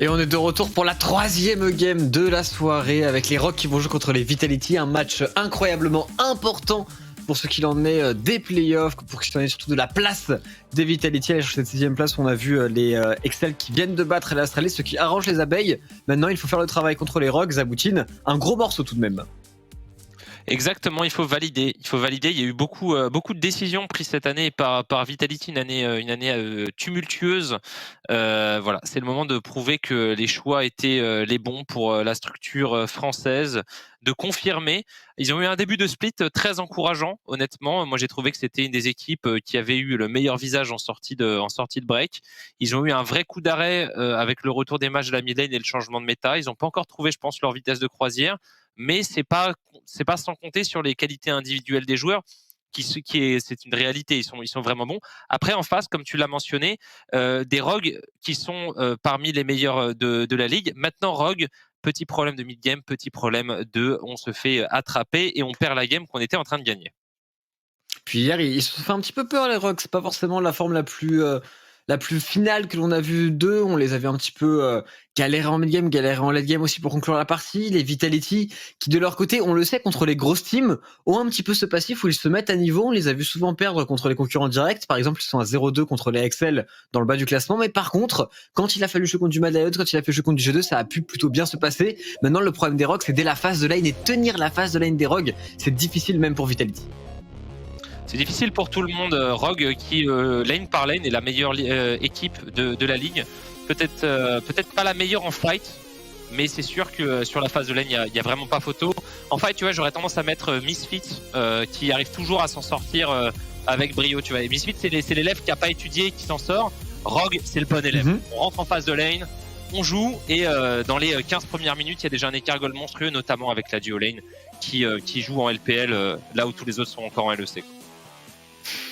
Et on est de retour pour la 3e game de la soirée avec les Rogues qui vont jouer contre les Vitality. Un match incroyablement important pour ce qu'il en est des playoffs, pour ce qu'il en est surtout de la place des Vitality. Allez, sur cette 6e place, on a vu les Excel qui viennent de battre l'Astralis, ce qui arrange les abeilles. Maintenant, il faut faire le travail contre les Rogues. Zaboutine, un gros morceau tout de même. Exactement, il faut valider. Il y a eu beaucoup de décisions prises cette année par Vitality, une année tumultueuse. Voilà, c'est le moment de prouver que les choix étaient les bons pour la structure française, de confirmer. Ils ont eu un début de split très encourageant, honnêtement. Moi, j'ai trouvé que c'était une des équipes qui avait eu le meilleur visage en sortie de break. Ils ont eu un vrai coup d'arrêt avec le retour des matchs de la mid lane et le changement de méta. Ils n'ont pas encore trouvé, je pense, leur vitesse de croisière. Mais c'est pas sans compter sur les qualités individuelles des joueurs c'est une réalité, ils sont vraiment bons. Après, en face, comme tu l'as mentionné, des Rogues qui sont parmi les meilleurs de la ligue. Maintenant, Rogue, petit problème de mid-game, petit problème on se fait attraper et on perd la game qu'on était en train de gagner. Puis hier, ils se sont fait un petit peu peur, les Rogues. C'est pas forcément la forme la plus finale que l'on a vue d'eux. On les avait un petit peu galéré en mid-game, galéré en late-game aussi pour conclure la partie. Les Vitality, qui de leur côté, on le sait, contre les grosses teams, ont un petit peu ce passif où ils se mettent à niveau. On les a vus souvent perdre contre les concurrents directs. Par exemple, ils sont à 0-2 contre les Excel dans le bas du classement. Mais par contre, quand il a fallu jouer contre du Madayot, quand il a fallu jouer contre du G2, ça a pu plutôt bien se passer. Maintenant, le problème des Rogues, c'est dès la phase de lane et tenir la phase de lane des Rogues, c'est difficile même pour Vitality. C'est difficile pour tout le monde. Rogue qui lane par lane est la meilleure équipe de la ligue. Peut-être pas la meilleure en fight, mais c'est sûr que sur la phase de lane il y a vraiment pas photo. En fight, tu vois, j'aurais tendance à mettre Misfit qui arrive toujours à s'en sortir avec brio. Tu vois, et Misfit c'est l'élève qui a pas étudié qui s'en sort. Rogue c'est le bon élève. On rentre en phase de lane, on joue et dans les 15 premières minutes il y a déjà un écart goal monstrueux, notamment avec la duo lane qui joue en LPL là où tous les autres sont encore en LEC.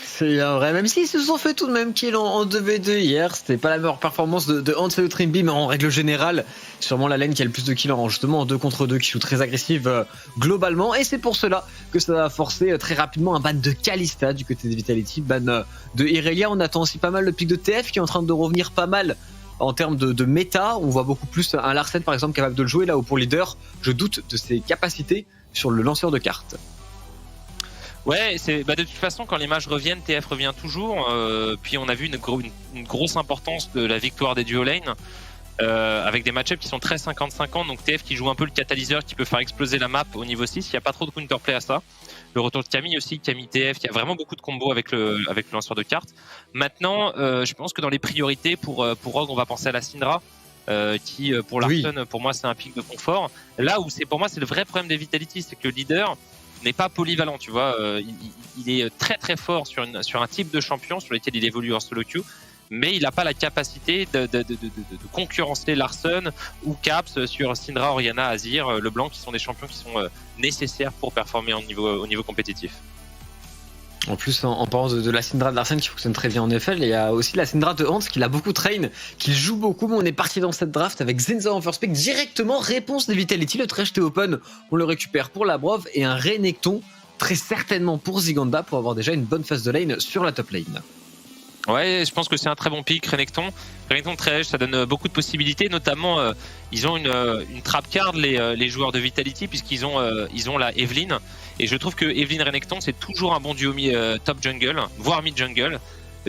C'est vrai, même s'ils se sont fait tout de même kill en 2v2 hier, c'était pas la meilleure performance de Hans et de Trimby, mais en règle générale, sûrement la lane qui a le plus de kills justement en 2 contre 2, qui joue très agressive globalement, et c'est pour cela que ça va forcer très rapidement un ban de Kalista du côté de Vitality, ban de Irelia. On attend aussi pas mal le pic de TF qui est en train de revenir pas mal en termes de méta. On voit beaucoup plus un Larsen par exemple capable de le jouer, là où pour Leader, je doute de ses capacités sur le lanceur de cartes. Ouais, de toute façon, quand les matchs reviennent, TF revient toujours. Puis on a vu une grosse importance de la victoire des duo lane avec des match-ups qui sont très 50-50. Donc TF qui joue un peu le catalyseur qui peut faire exploser la map au niveau 6. Il n'y a pas trop de counterplay à ça. Le retour de Camille aussi, Camille TF, qui a vraiment beaucoup de combos avec le lanceur de cartes. Maintenant, je pense que dans les priorités pour Rogue, on va penser à la Syndra. Qui pour Larsen, pour moi c'est un pic de confort. Là où pour moi c'est le vrai problème des Vitality, c'est que le leader n'est pas polyvalent, tu vois. Il est très très fort sur un type de champion sur lequel il évolue en solo queue, mais il n'a pas la capacité de concurrencer Larsen ou Caps sur Syndra, Orianna, Azir, LeBlanc, qui sont des champions qui sont nécessaires pour performer au niveau compétitif. En plus, en parlant de la Syndra de Larsen qui fonctionne très bien en FL, il y a aussi la Syndra de Hans qui l'a beaucoup train, qui joue beaucoup, mais on est parti dans cette draft avec Zenza en first pick, directement réponse des Vitality, le Thresh T Open, on le récupère pour la Brov, et un Renekton, très certainement pour Ziganda, pour avoir déjà une bonne phase de lane sur la top lane. Ouais, je pense que c'est un très bon pick, Renekton. Renekton Thresh, ça donne beaucoup de possibilités, notamment ils ont une trap card, les joueurs de Vitality, puisqu'ils ont la Evelynn. Et je trouve que Evelynn Renekton, c'est toujours un bon duo top jungle, voire mid jungle.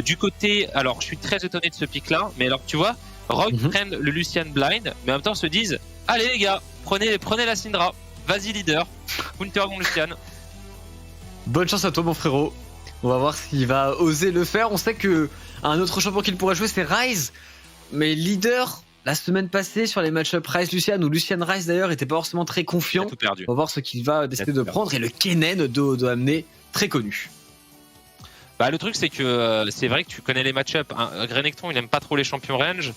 Du côté, alors je suis très étonné de ce pick-là, mais alors tu vois, Rogue prennent le Lucian blind, mais en même temps se disent, allez les gars, prenez la Syndra, vas-y leader, counter mon Lucian. Bonne chance à toi mon frérot. On va voir s'il va oser le faire. On sait que un autre champion qu'il pourrait jouer c'est Ryze, mais leader la semaine passée sur les match-up Ryze-Lucian, où Lucian Ryze d'ailleurs était pas forcément très confiant. On va voir ce qu'il va décider de prendre, et le Kennen de amener très connu. Bah, le truc c'est que c'est vrai que tu connais les match-up. Renekton il aime pas trop les champions range.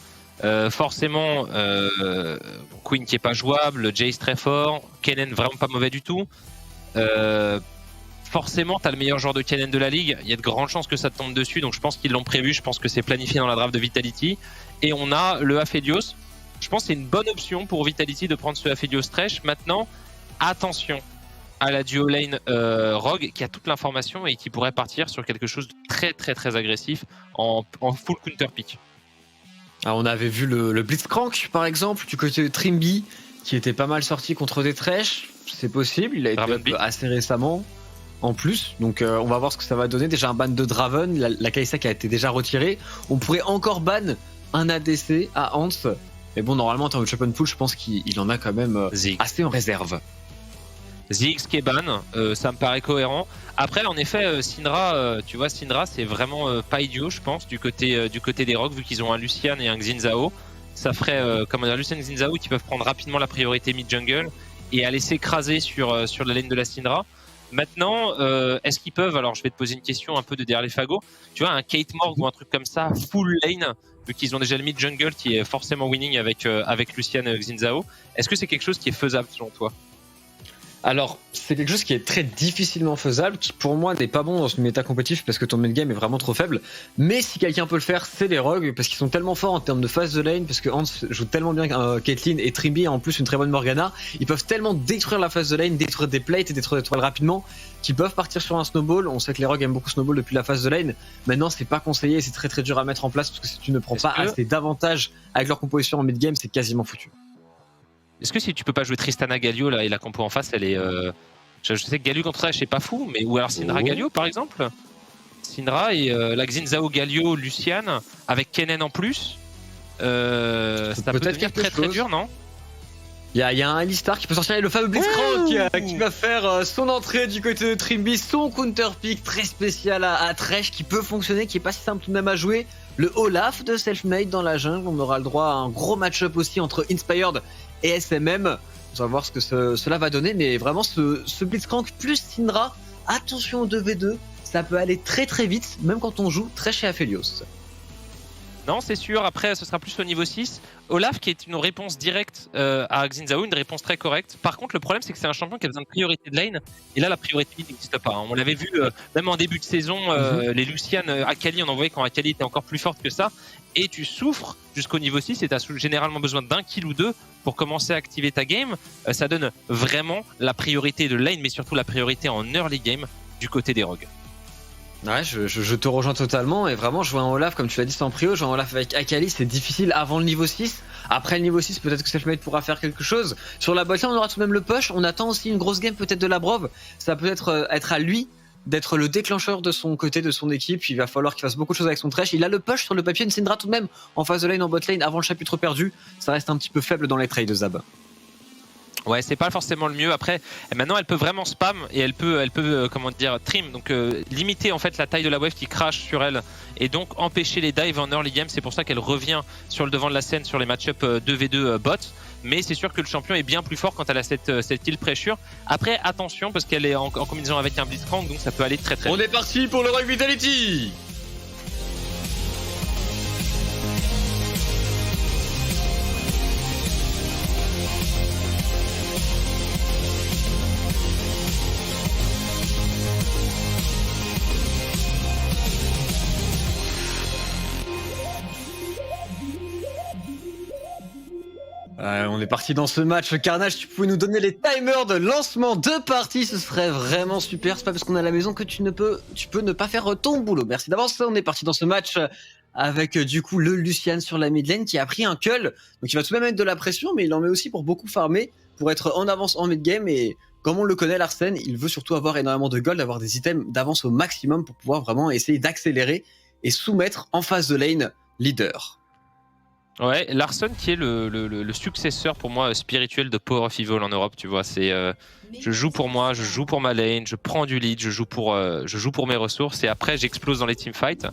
Forcément Queen qui est pas jouable, Jace très fort, Kennen vraiment pas mauvais du tout. Forcément, tu as le meilleur joueur de Kennen de la ligue. Il y a de grandes chances que ça te tombe dessus. Donc, je pense qu'ils l'ont prévu. Je pense que c'est planifié dans la draft de Vitality. Et on a le Aphelios. Je pense que c'est une bonne option pour Vitality de prendre ce Aphelios Thresh. Maintenant, attention à la duo lane Rogue qui a toute l'information et qui pourrait partir sur quelque chose de très très très agressif en full counter pick. Alors, on avait vu le Blitzcrank par exemple du côté de Trimby qui était pas mal sorti contre des Thresh, c'est possible, il a été up assez récemment en plus, donc on va voir ce que ça va donner. Déjà un ban de Draven, la Kai'Sa qui a été déjà retirée, on pourrait encore ban un ADC à Hans, mais bon normalement en termes de champion pool je pense qu'il en a quand même assez en réserve. Ziggs qui est ban, ça me paraît cohérent. Après, en effet, Syndra, tu vois, Syndra, c'est vraiment pas idiot, je pense, du côté des Rocs, vu qu'ils ont un Lucian et un Xin Zhao. Ça ferait, comment dire, Lucian et Xin Zhao qui peuvent prendre rapidement la priorité mid-jungle et aller s'écraser sur la lane de la Syndra. Maintenant, est-ce qu'ils peuvent, alors je vais te poser une question un peu de derrière les fagots, tu vois, un Kate Morg ou un truc comme ça, full lane, vu qu'ils ont déjà le mid-jungle qui est forcément winning avec Lucian et Xin Zhao, est-ce que c'est quelque chose qui est faisable selon toi ? Alors, c'est quelque chose qui est très difficilement faisable, qui pour moi n'est pas bon dans une méta compétitive parce que ton mid game est vraiment trop faible. Mais si quelqu'un peut le faire, c'est les Rogues parce qu'ils sont tellement forts en termes de phase de lane, parce que Hans joue tellement bien Caitlyn et Trimby en plus une très bonne Morgana. Ils peuvent tellement détruire la phase de lane, détruire des plates et détruire des toiles rapidement qu'ils peuvent partir sur un snowball. On sait que les Rogues aiment beaucoup snowball depuis la phase de lane. Maintenant, c'est pas conseillé, c'est très très dur à mettre en place parce que si tu ne prends pas assez d'avantages avec leur composition en mid game, c'est quasiment foutu. Est-ce que si tu peux pas jouer Tristana Galio là et la compo en face, elle est. Je sais que Galio contre ça, c'est pas fou, mais ou alors Syndra Galio par exemple. Syndra et la Xin Zhao Galio Lucian avec Kennen en plus. Ça peut devenir très très dur, non? Il y a un Alistar qui peut sortir le fameux Blitzcrank qui va faire son entrée du côté de Trimby, son counter pick très spécial à Thresh qui peut fonctionner, qui est pas si simple tout de même à jouer. Le Olaf de Selfmade dans la jungle, on aura le droit à un gros match-up aussi entre Inspired et SMM. On va voir ce que cela va donner, mais vraiment ce Blitzcrank plus Syndra, attention au 2v2, ça peut aller très très vite, même quand on joue Thresh et Aphelios. Non, c'est sûr. Après, ce sera plus au niveau 6. Olaf, qui est une réponse directe à Xin Zhao, une réponse très correcte. Par contre, le problème, c'est que c'est un champion qui a besoin de priorité de lane. Et là, la priorité n'existe pas. Hein. On l'avait vu même en début de saison, les Lucian, Akali, on en voyait quand Akali était encore plus forte que ça. Et tu souffres jusqu'au niveau 6 et tu as généralement besoin d'un kill ou deux pour commencer à activer ta game. Ça donne vraiment la priorité de lane, mais surtout la priorité en early game du côté des Rogues. Ouais, je te rejoins totalement et vraiment jouer en Olaf comme tu l'as dit sans prio, jouer en Olaf avec Akali c'est difficile avant le niveau 6. Après le niveau 6 peut-être que Selfmade pourra faire quelque chose. Sur la botlane on aura tout de même le push, on attend aussi une grosse game peut-être de la Brove. Ça peut être à lui d'être le déclencheur de son côté, de son équipe. Il va falloir qu'il fasse beaucoup de choses avec son Thresh. Il a le push sur le papier, une Syndra tout de même en phase de lane en botlane avant le chapitre perdu. Ça reste un petit peu faible dans les trades de Zab. Ouais, c'est pas forcément le mieux. Après, maintenant, elle peut vraiment spam et elle peut comment dire, trim, donc limiter en fait la taille de la wave qui crash sur elle et donc empêcher les dives en early game. C'est pour ça qu'elle revient sur le devant de la scène sur les match-up 2v2 bot. Mais c'est sûr que le champion est bien plus fort quand elle a cette kill pressure. Après, attention parce qu'elle est en combinaison avec un Blitzcrank, donc ça peut aller très très vite. On est parti pour le Rogue Vitality. On est parti dans ce match. Carnage, tu pouvais nous donner les timers de lancement de partie, ce serait vraiment super. C'est pas parce qu'on est à la maison que tu peux ne pas faire ton boulot. Merci d'avance. On est parti dans ce match avec du coup le Lucian sur la mid lane qui a pris un cull. Donc il va tout de même mettre de la pression, mais il en met aussi pour beaucoup farmer, pour être en avance en mid game. Et comme on le connaît, Larsen, il veut surtout avoir énormément de gold, avoir des items d'avance au maximum pour pouvoir vraiment essayer d'accélérer et soumettre en phase de lane leader. Ouais, Larsen qui est le successeur pour moi spirituel de Power of Evil en Europe, tu vois, c'est je joue pour moi, je joue pour ma lane, je prends du lead, je joue pour mes ressources et après j'explose dans les teamfights.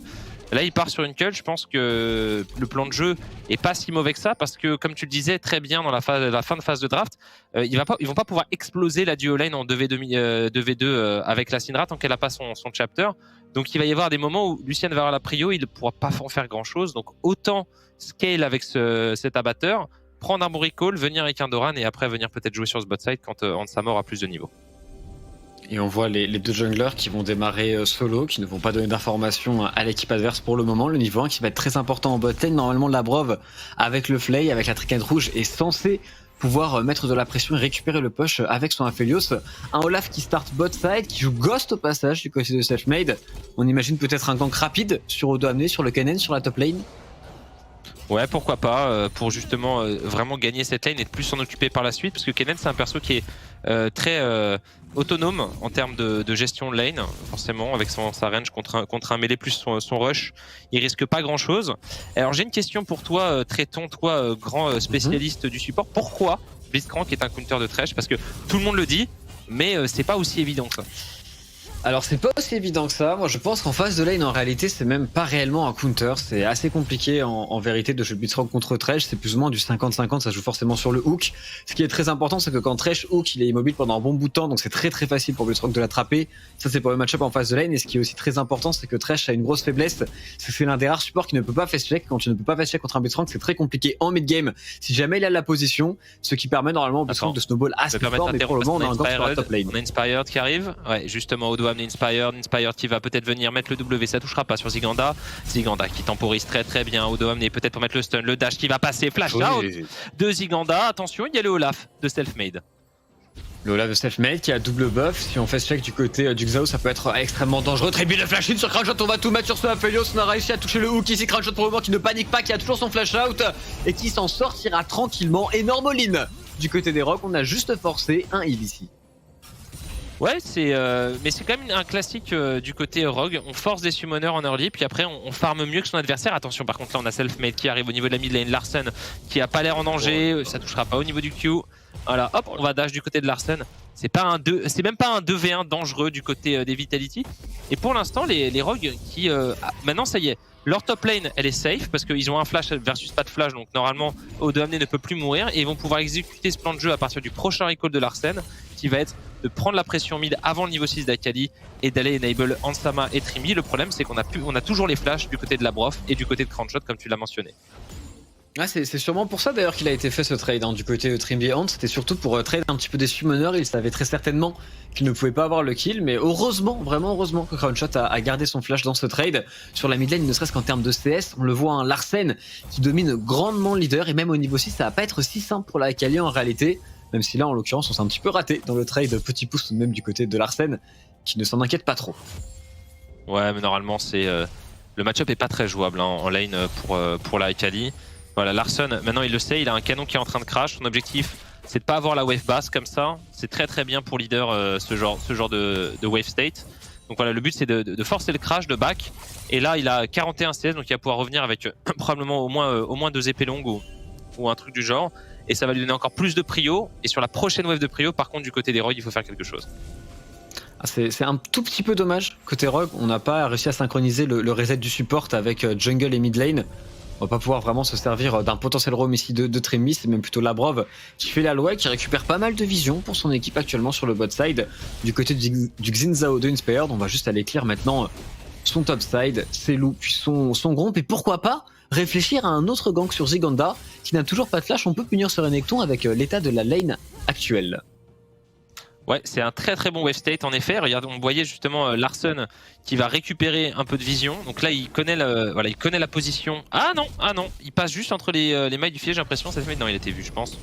Là il part sur une cull, je pense que le plan de jeu est pas si mauvais que ça parce que comme tu le disais très bien dans la fin de phase de draft, ils vont pas pouvoir exploser la duo lane en 2v2 avec la Syndra tant qu'elle a pas son chapter. Donc il va y avoir des moments où Lucian va avoir la prio, il ne pourra pas en faire grand chose, donc autant scale avec cet abatteur, prendre un bon recall, venir avec un Doran et après venir peut-être jouer sur ce bot side quand Hansamor a plus de niveau. Et on voit les deux junglers qui vont démarrer solo, qui ne vont pas donner d'informations à l'équipe adverse pour le moment. Le niveau 1 qui va être très important en bot lane. Normalement la Brove avec le Flay, avec la triquette rouge est censé pouvoir mettre de la pression et récupérer le push avec son Aphelios. Un Olaf qui start bot side, qui joue Ghost au passage du côté de Selfmade. On imagine peut-être un gank rapide sur Odo amené, sur le Kennen, sur la top lane. Ouais, pourquoi pas, pour justement vraiment gagner cette lane et de plus s'en occuper par la suite, parce que Kennen c'est un perso qui est très autonome en termes de gestion de lane, forcément, avec sa range contre un mêlé plus son rush, il risque pas grand chose. Alors j'ai une question pour toi, Tréton, toi grand spécialiste du support, pourquoi Blitzcrank est un counter de Thresh? Parce que tout le monde le dit, mais c'est pas aussi évident que ça. Alors c'est pas aussi évident que ça, moi je pense qu'en phase de lane en réalité c'est même pas réellement un counter, c'est assez compliqué en vérité de jouer Blitzcrank contre Thresh, c'est plus ou moins du 50-50, ça joue forcément sur le hook. Ce qui est très important c'est que quand Thresh hook il est immobile pendant un bon bout de temps, donc c'est très facile pour Blitzcrank de l'attraper, ça c'est pour le match-up en phase de lane. Et ce qui est aussi très important c'est que Thresh a une grosse faiblesse, c'est que c'est l'un des rares supports qui ne peut pas face check. Quand tu ne peux pas face check contre un Blitzcrank c'est très compliqué en mid-game si jamais il a la position, ce qui permet normalement au Blitzcrank de snowball assez fort, mais pour le moment on a un gang sur la top lane. On a Inspired qui arrive, ouais justement Odo a amené Inspired qui va peut-être venir mettre le W, ça touchera pas sur Ziganda. Ziganda qui temporise très bien. Odo amené peut-être pour mettre le stun, le dash qui va passer, flash out de Ziganda. Attention, il y a le Olaf de Selfmade. Le Olaf de Selfmade qui a double buff. Si on fait ce check du côté du Xao, ça peut être extrêmement dangereux. Très bien le flash in sur Crownshot, on va tout mettre sur ce Aphelios. On a réussi à toucher le hook ici. Crownshot pour le moment qui ne panique pas, qui a toujours son flash out et qui s'en sortira tranquillement. Énorme all-in du côté des Rocks, on a juste forcé un heal ici. Ouais, mais c'est quand même un classique du côté Rogue. On force des summoners en early, puis après on farme mieux que son adversaire. Attention, par contre là on a Selfmade qui arrive au niveau de la mid lane. Larsen qui a pas l'air en danger, ça touchera pas au niveau du Q. Voilà, hop, on va dash du côté de Larsen. C'est même pas un 2v1 dangereux du côté des Vitality. Et pour l'instant, les Rogues qui maintenant ça y est, leur top lane elle est safe parce qu'ils ont un flash versus pas de flash, donc normalement Odo amené ne peut plus mourir et ils vont pouvoir exécuter ce plan de jeu à partir du prochain recall de Larsen qui va être de prendre la pression mid avant le niveau 6 d'Akali et d'aller enable Ansama et Trimi. Le problème c'est qu'on a toujours les flashs du côté de la Brof et du côté de Crownshot comme tu l'as mentionné. Ah, c'est sûrement pour ça d'ailleurs qu'il a été fait ce trade du côté de Trimi Hunt. C'était surtout pour trade un petit peu des summoners. Il savait très certainement qu'il ne pouvait pas avoir le kill, mais heureusement, vraiment heureusement que Crownshot a gardé son flash dans ce trade. Sur la mid lane, ne serait-ce qu'en termes de CS, on le voit, un Larsen qui domine grandement le leader, et même au niveau 6, ça va pas être si simple pour la Akali en réalité, même si là en l'occurrence on s'est un petit peu raté dans le trade. Petit pouce tout de même du côté de Larsen qui ne s'en inquiète pas trop. Ouais, mais normalement c'est le match-up est pas très jouable en lane pour la Akali. Voilà, Larsen, maintenant il le sait, il a un canon qui est en train de crash. Son objectif, c'est de pas avoir la wave basse comme ça. C'est très bien pour leader ce genre de wave state. Donc voilà, le but c'est de forcer le crash, de back. Et là, il a 41 CS, donc il va pouvoir revenir avec probablement au moins 2 épées longues ou un truc du genre. Et ça va lui donner encore plus de prio. Et sur la prochaine wave de prio, par contre, du côté des Rogues, il faut faire quelque chose. C'est un tout petit peu dommage côté Rogue, on n'a pas réussi à synchroniser le reset du support avec jungle et mid lane. On va pas pouvoir vraiment se servir d'un potentiel roam ici de Tremi, c'est même plutôt Labrov qui fait la loi, qui récupère pas mal de vision pour son équipe actuellement sur le bot side. Du côté du Xin Zhao de Inspired, on va juste aller clear maintenant son top side, ses loups, puis son gromp, et pourquoi pas réfléchir à un autre gank sur Ziganda qui n'a toujours pas de flash. On peut punir ce Renekton avec l'état de la lane actuelle. Ouais, c'est un très bon wave state en effet. Regarde, on voyait justement Larsen qui va récupérer un peu de vision. Donc là, il connaît la position. Ah non, il passe juste entre les mailles du filet. J'ai l'impression cette non, il a été vu, je pense,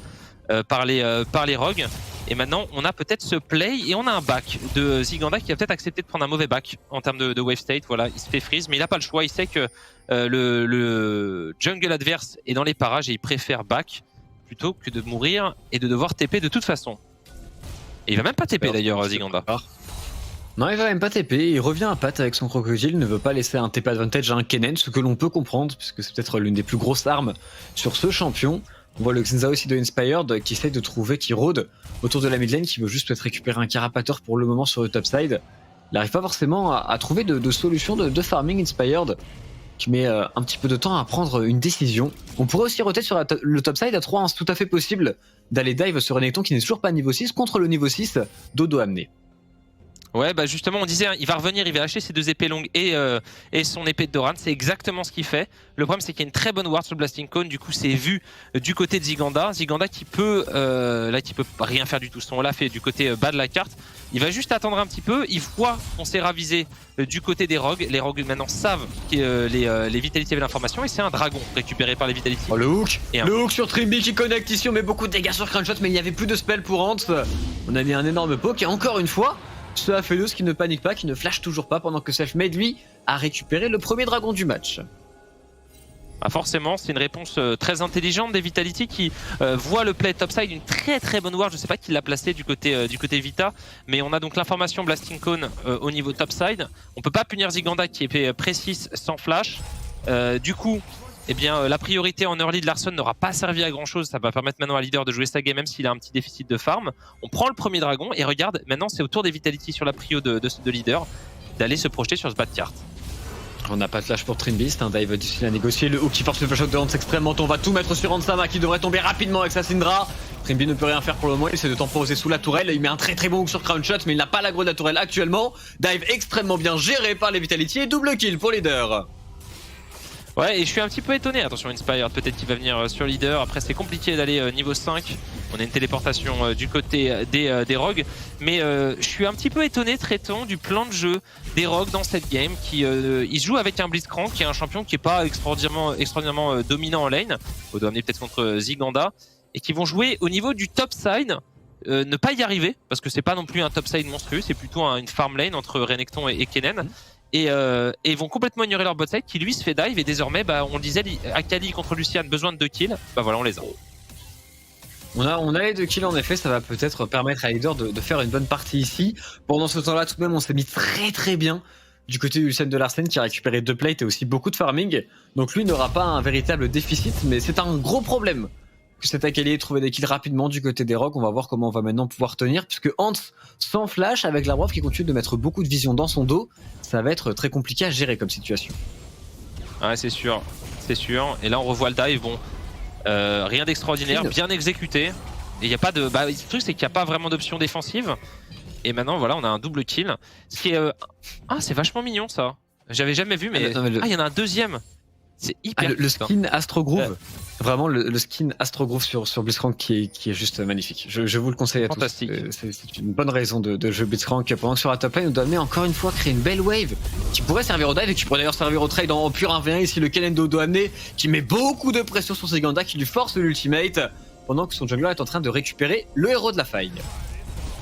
par les Rogues. Et maintenant, on a peut-être ce play et on a un back de Ziganda qui a peut-être accepté de prendre un mauvais back en termes de wave state. Voilà, il se fait freeze, mais il a pas le choix. Il sait que le jungle adverse est dans les parages et il préfère back plutôt que de mourir et de devoir TP de toute façon. Et il va même pas TP d'ailleurs, Ziganda. Non, il va même pas TP, il revient à patte avec son crocodile, il ne veut pas laisser un TP advantage à un Kennen, ce que l'on peut comprendre, puisque c'est peut-être l'une des plus grosses armes sur ce champion. On voit le Xin aussi de Inspired qui essaie de trouver, qui rôde autour de la mid lane, qui veut juste peut-être récupérer un Carapator pour le moment sur le top side. Il n'arrive pas forcément à trouver de solution de farming Inspired, qui met un petit peu de temps à prendre une décision. On pourrait aussi roter sur le top side à 3, c'est tout à fait possible d'aller dive sur Renekton qui n'est toujours pas niveau 6 contre le niveau 6 d'Odo amené. Ouais, bah justement, on disait, hein, il va revenir, il va lâcher ses 2 épées longues et son épée de Doran. C'est exactement ce qu'il fait. Le problème, c'est qu'il y a une très bonne ward sur le Blasting Cone. Du coup, c'est vu du côté de Ziganda. Ziganda qui peut rien faire du tout. Son Olaf est du côté bas de la carte. Il va juste attendre un petit peu. Il voit qu'on s'est ravisé du côté des Rogues. Les Rogues maintenant savent que les Vitality avaient l'information et c'est un dragon récupéré par les Vitality. Oh, le hook, le hook sur Trimi qui connecte ici. On met beaucoup de dégâts sur Crownshot, mais il n'y avait plus de spell pour Hans. On a mis un énorme poke et encore une fois, ce Aphelios qui ne panique pas, qui ne flash toujours pas pendant que Selfmade lui a récupéré le premier dragon du match. Ah, forcément, c'est une réponse très intelligente des Vitality qui voit le play topside, une très très bonne ward. Je sais pas qui l'a placé du côté Vita, mais on a donc l'information Blasting Cone au niveau topside. On peut pas punir Ziganda qui est précise sans flash. Du coup, eh bien, la priorité en early de Larson n'aura pas servi à grand chose. Ça va permettre maintenant à Leader de jouer sa game même s'il a un petit déficit de farm. On prend le premier dragon et regarde, maintenant c'est au tour des Vitality sur la prio de Leader d'aller se projeter sur ce bad card. On n'a pas de flash pour Trimbeast, un dive difficile à négocier, le hook qui force le flash out de Hans extrêmement tôt, on va tout mettre sur Hansama qui devrait tomber rapidement avec sa Syndra. Trimby ne peut rien faire pour le moment, il essaie de temporiser sous la tourelle, il met un très très bon hook sur Crown Shot mais il n'a pas l'aggro de la tourelle actuellement. Dive extrêmement bien géré par les Vitality et double kill pour Leader. Ouais, et je suis un petit peu étonné, attention Inspired peut-être qu'il va venir sur Leader, après c'est compliqué d'aller niveau 5, on a une téléportation du côté des Rogues, mais je suis un petit peu étonné Tréton du plan de jeu des Rogues dans cette game, qui il joue avec un Blitzcrank qui est un champion qui est pas extraordinairement dominant en lane, on doit amener peut-être contre Ziganda, et qui vont jouer au niveau du top side, ne pas y arriver, parce que c'est pas non plus un top side monstrueux, c'est plutôt une farm lane entre Renekton et Kennen. Et vont complètement ignorer leur bot side qui lui se fait dive et désormais on le disait Akali contre Lucian besoin de 2 kills, bah voilà on les a. On a les 2 kills en effet, ça va peut-être permettre à Leader de faire une bonne partie ici. Pendant ce temps là tout de même on s'est mis très très bien du côté du Lucien de Larsen qui a récupéré 2 plates et aussi beaucoup de farming. Donc lui n'aura pas un véritable déficit mais c'est un gros problème que cet Akali ait trouvé des kills rapidement du côté des Rogues. On va voir comment on va maintenant pouvoir tenir puisque Hans sans flash avec la Brave qui continue de mettre beaucoup de vision dans son dos, ça va être très compliqué à gérer comme situation. Ouais c'est sûr. Et là on revoit le dive, bon rien d'extraordinaire, bien exécuté. Et il y a pas de. Le truc c'est qu'il n'y a pas vraiment d'option défensive. Et maintenant voilà on a un double kill. Ce qui est. Ah c'est vachement mignon ça. J'avais jamais vu mais. Ah il y en a un deuxième. C'est hyper le skin Astro Groove, vraiment le skin Astro Groove sur Blitzcrank qui est juste magnifique. Je vous le conseille à fantastique. Tous. C'est une bonne raison de jouer Blitzcrank pendant que sur la top lane, on doit amener encore une fois créer une belle wave qui pourrait servir au dive et qui pourrait d'ailleurs servir au trade en pur 1v1 ici le Kennen de amener qui met beaucoup de pression sur Ziganda qui lui force l'ultimate pendant que son jungler est en train de récupérer le héros de la faille.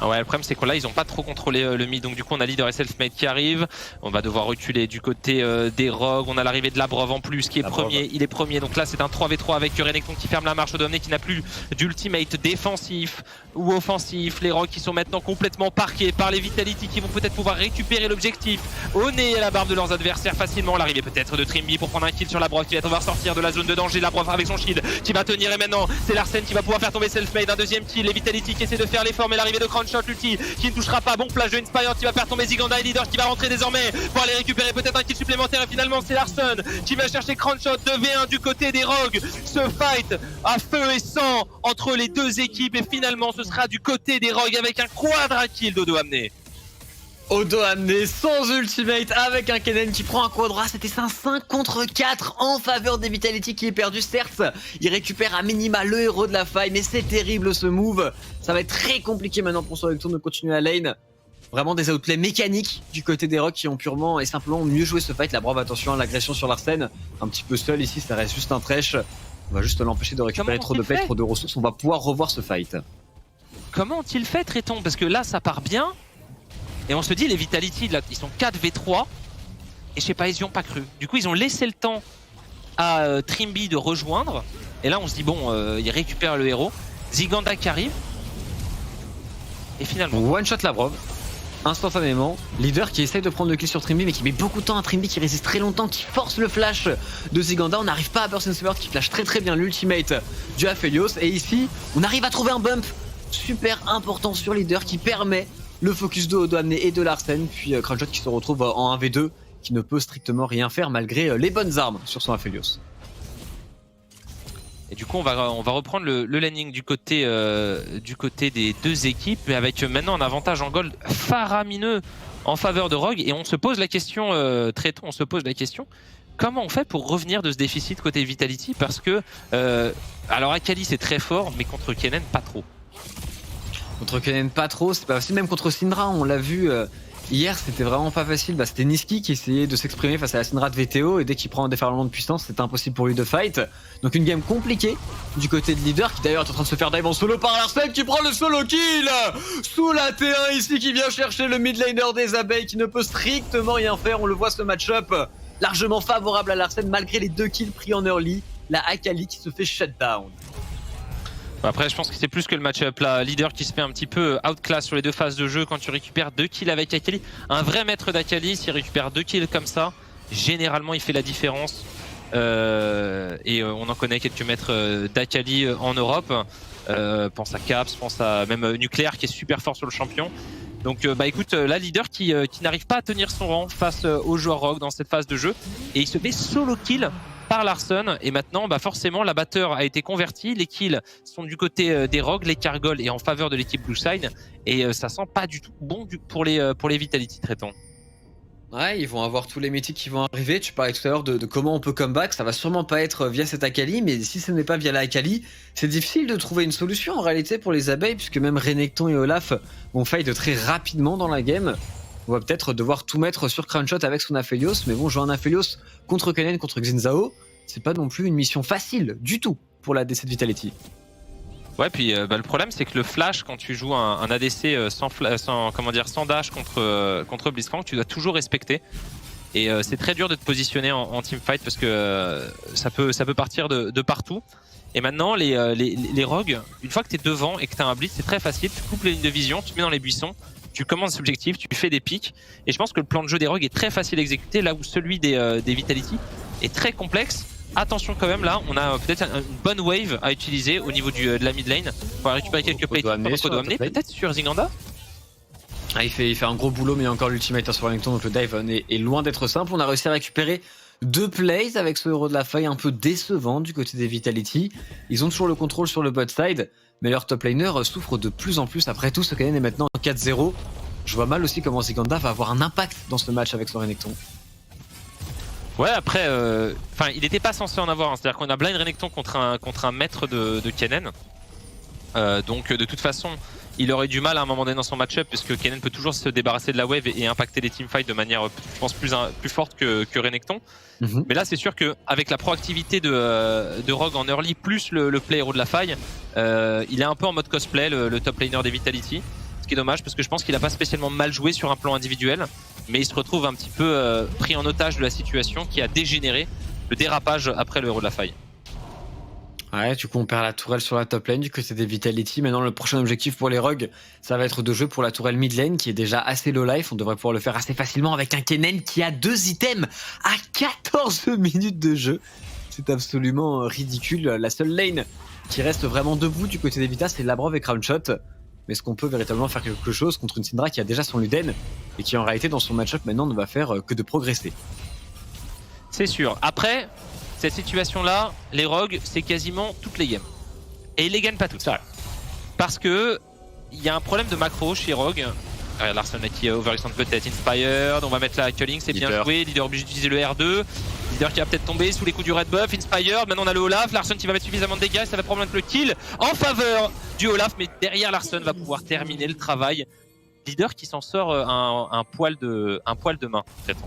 Ah ouais, le problème c'est que là ils ont pas trop contrôlé le mid, donc du coup on a Leader et Selfmade qui arrive, on va devoir reculer du côté des Rogues, on a l'arrivée de Labrov en plus qui est premier, il est premier, donc là c'est un 3v3 avec Renekton qui ferme la marche, Odomné qui n'a plus d'ultimate défensif ou offensif, les Rogues qui sont maintenant complètement parqués par les Vitality qui vont peut-être pouvoir récupérer l'objectif au nez et à la barbe de leurs adversaires facilement, l'arrivée peut-être de Trimby pour prendre un kill sur Labrov qui va devoir sortir de la zone de danger, Labrov avec son shield qui va tenir et maintenant c'est Larsen qui va pouvoir faire tomber Selfmade, un deuxième kill, les Vitality qui essaient de faire l'effort mais l'arrivée de Crown Shot ulti qui ne touchera pas, bon flash de Inspired qui va faire tomber Ziganda et Leader qui va rentrer désormais pour aller récupérer peut-être un kill supplémentaire et finalement c'est Larson qui va chercher Crown Shot 2v1 du côté des Rogues, ce fight à feu et sang entre les deux équipes et finalement ce sera du côté des Rogues avec un quadra kill d'Odo amené. Odo amené sans ultimate avec un Kennen qui prend un quadra, c'était un 5 contre 4 en faveur des Vitality qui est perdu. Certes, il récupère à minima le héros de la faille, mais c'est terrible ce move. Ça va être très compliqué maintenant pour son tour de continuer à lane. Vraiment des outplays mécaniques du côté des Rogues qui ont purement et simplement mieux joué ce fight. La Brave, attention à l'agression sur Larsen, un petit peu seul ici, ça reste juste un trèche. On va juste l'empêcher de récupérer trop de plays, trop de ressources, on va pouvoir revoir ce fight. Comment ont-ils fait Tréton? Parce que là ça part bien. Et on se dit, les Vitality, là, ils sont 4v3. Et je sais pas, ils y ont pas cru. Du coup, ils ont laissé le temps à Trimby de rejoindre. Et là, on se dit, bon, ils récupèrent le héros. Ziganda qui arrive. Et finalement... One shot Labrov, instantanément. Leader qui essaye de prendre le kill sur Trimby, mais qui met beaucoup de temps à Trimby, qui résiste très longtemps, qui force le flash de Ziganda. On n'arrive pas à Burst and Sword, qui flash très très bien l'ultimate du Aphelios. Et ici, on arrive à trouver un bump super important sur Leader qui permet le focus de Odo amené et de Larsen, puis Crown Shot qui se retrouve en 1v2, qui ne peut strictement rien faire malgré les bonnes armes sur son Aphelios. Et du coup, on va reprendre le laning du côté des deux équipes, mais avec maintenant un avantage en gold faramineux en faveur de Rogue. Et on se pose la question, Tréton, on se pose la question, comment on fait pour revenir de ce déficit côté Vitality? Parce que, alors Akali c'est très fort, mais contre Kennen pas trop. Contre Kennen pas trop, c'est pas facile, même contre Syndra, on l'a vu hier, c'était vraiment pas facile. C'était Niski qui essayait de s'exprimer face à la Syndra de VTO et dès qu'il prend un déferlement de puissance, c'était impossible pour lui de fight. Donc une game compliquée du côté de Leader qui d'ailleurs est en train de se faire dive en solo par Larsen qui prend le solo kill sous la T1 ici, qui vient chercher le mid laner des abeilles qui ne peut strictement rien faire. On le voit ce match-up largement favorable à Larsen malgré les 2 kills pris en early. La Akali qui se fait shutdown. Après, je pense que c'est plus que le match-up là. Leader qui se fait un petit peu outclass sur les 2 phases de jeu quand tu récupères 2 kills avec Akali. Un vrai maître d'Akali, s'il récupère 2 kills comme ça, généralement il fait la différence. On en connaît quelques maîtres d'Akali en Europe. Pense à Caps, pense à même Nucléaire qui est super fort sur le champion. Donc écoute, là Leader qui n'arrive pas à tenir son rang face aux joueurs Rogue dans cette phase de jeu. Et il se fait solo kill par Larsen, et maintenant forcément la batteur a été convertie, les kills sont du côté des Rogues, les Cargols est en faveur de l'équipe Blue Side, et ça sent pas du tout bon pour les Vitality traitants. Ouais, ils vont avoir tous les mythiques qui vont arriver. Tu parlais tout à l'heure de comment on peut comeback. Ça va sûrement pas être via cette Akali, mais si ce n'est pas via la Akali, c'est difficile de trouver une solution en réalité pour les abeilles, puisque même Renekton et Olaf vont fight très rapidement dans la game. On va peut-être devoir tout mettre sur Crownshot avec son Aphelios, mais bon, jouer un Aphelios contre Kennen, contre Xin-Zhao, c'est pas non plus une mission facile du tout pour la DC de Vitality. Ouais, puis le problème c'est que le flash, quand tu joues un ADC sans dash contre Blitzcrank, tu dois toujours respecter. Et c'est très dur de te positionner en teamfight parce que ça peut partir de partout. Et maintenant, les Rogues, une fois que tu es devant et que tu as un blitz, c'est très facile. Tu coupes les lignes de vision, tu te mets dans les buissons, tu commences l'objectif, tu fais des pics. Et je pense que le plan de jeu des Rogues est très facile à exécuter, là où celui des Vitality est très complexe. Attention quand même, là, on a peut-être une bonne wave à utiliser au niveau de la mid lane. On va récupérer quelques plays qu'on doit amener, peut-être sur Zinganda. Ah, il fait un gros boulot, mais il y a encore l'ultimate sur Renekton, donc le dive est loin d'être simple. On a réussi à récupérer 2 plays avec ce héros de la faille un peu décevant du côté des Vitality. Ils ont toujours le contrôle sur le bot side, mais leur top laner souffre de plus en plus. Après tout, ce Kennen est maintenant en 4-0. Je vois mal aussi comment Zinganda va avoir un impact dans ce match avec son Renekton. Ouais, après, il n'était pas censé en avoir. Hein. C'est-à-dire qu'on a blind Renekton contre un maître de Kennen. Donc de toute façon, il aurait du mal à un moment donné dans son match-up, puisque Kennen peut toujours se débarrasser de la wave et impacter les teamfights de manière, je pense, plus forte que Renekton. Mais là, c'est sûr qu'avec la proactivité de Rogue en early, plus le play héros de la faille, il est un peu en mode cosplay, le top laner des Vitality. Ce qui est dommage, parce que je pense qu'il n'a pas spécialement mal joué sur un plan individuel, mais il se retrouve un petit peu pris en otage de la situation qui a dégénéré, le dérapage après le héros de la faille. Ouais, du coup on perd la tourelle sur la top lane du côté des Vitality. Maintenant le prochain objectif pour les Rogues, ça va être de jouer pour la tourelle mid lane qui est déjà assez low life. On devrait pouvoir le faire assez facilement avec un Kennen qui a 2 items à 14 minutes de jeu. C'est absolument ridicule. La seule lane qui reste vraiment debout du côté des Vita, c'est Labrov et Crownshot. Mais est-ce qu'on peut véritablement faire quelque chose contre une Syndra qui a déjà son Luden et qui en réalité dans son match-up maintenant ne va faire que de progresser? C'est sûr. Après, cette situation-là, les Rogues, c'est quasiment toutes les games. Et ils les gagnent pas toutes. Parce que il y a un problème de macro chez Rogue. Larsen qui est overextend peut-être inspired, on va mettre la culling, c'est bien joué, Leader obligé d'utiliser le R2, Leader qui va peut-être tomber sous les coups du red buff, inspired, maintenant on a le Olaf, Larsen qui va mettre suffisamment de dégâts, ça va probablement être le kill en faveur du Olaf, mais derrière Larsen va pouvoir terminer le travail. Leader qui s'en sort un poil de main, peut-être.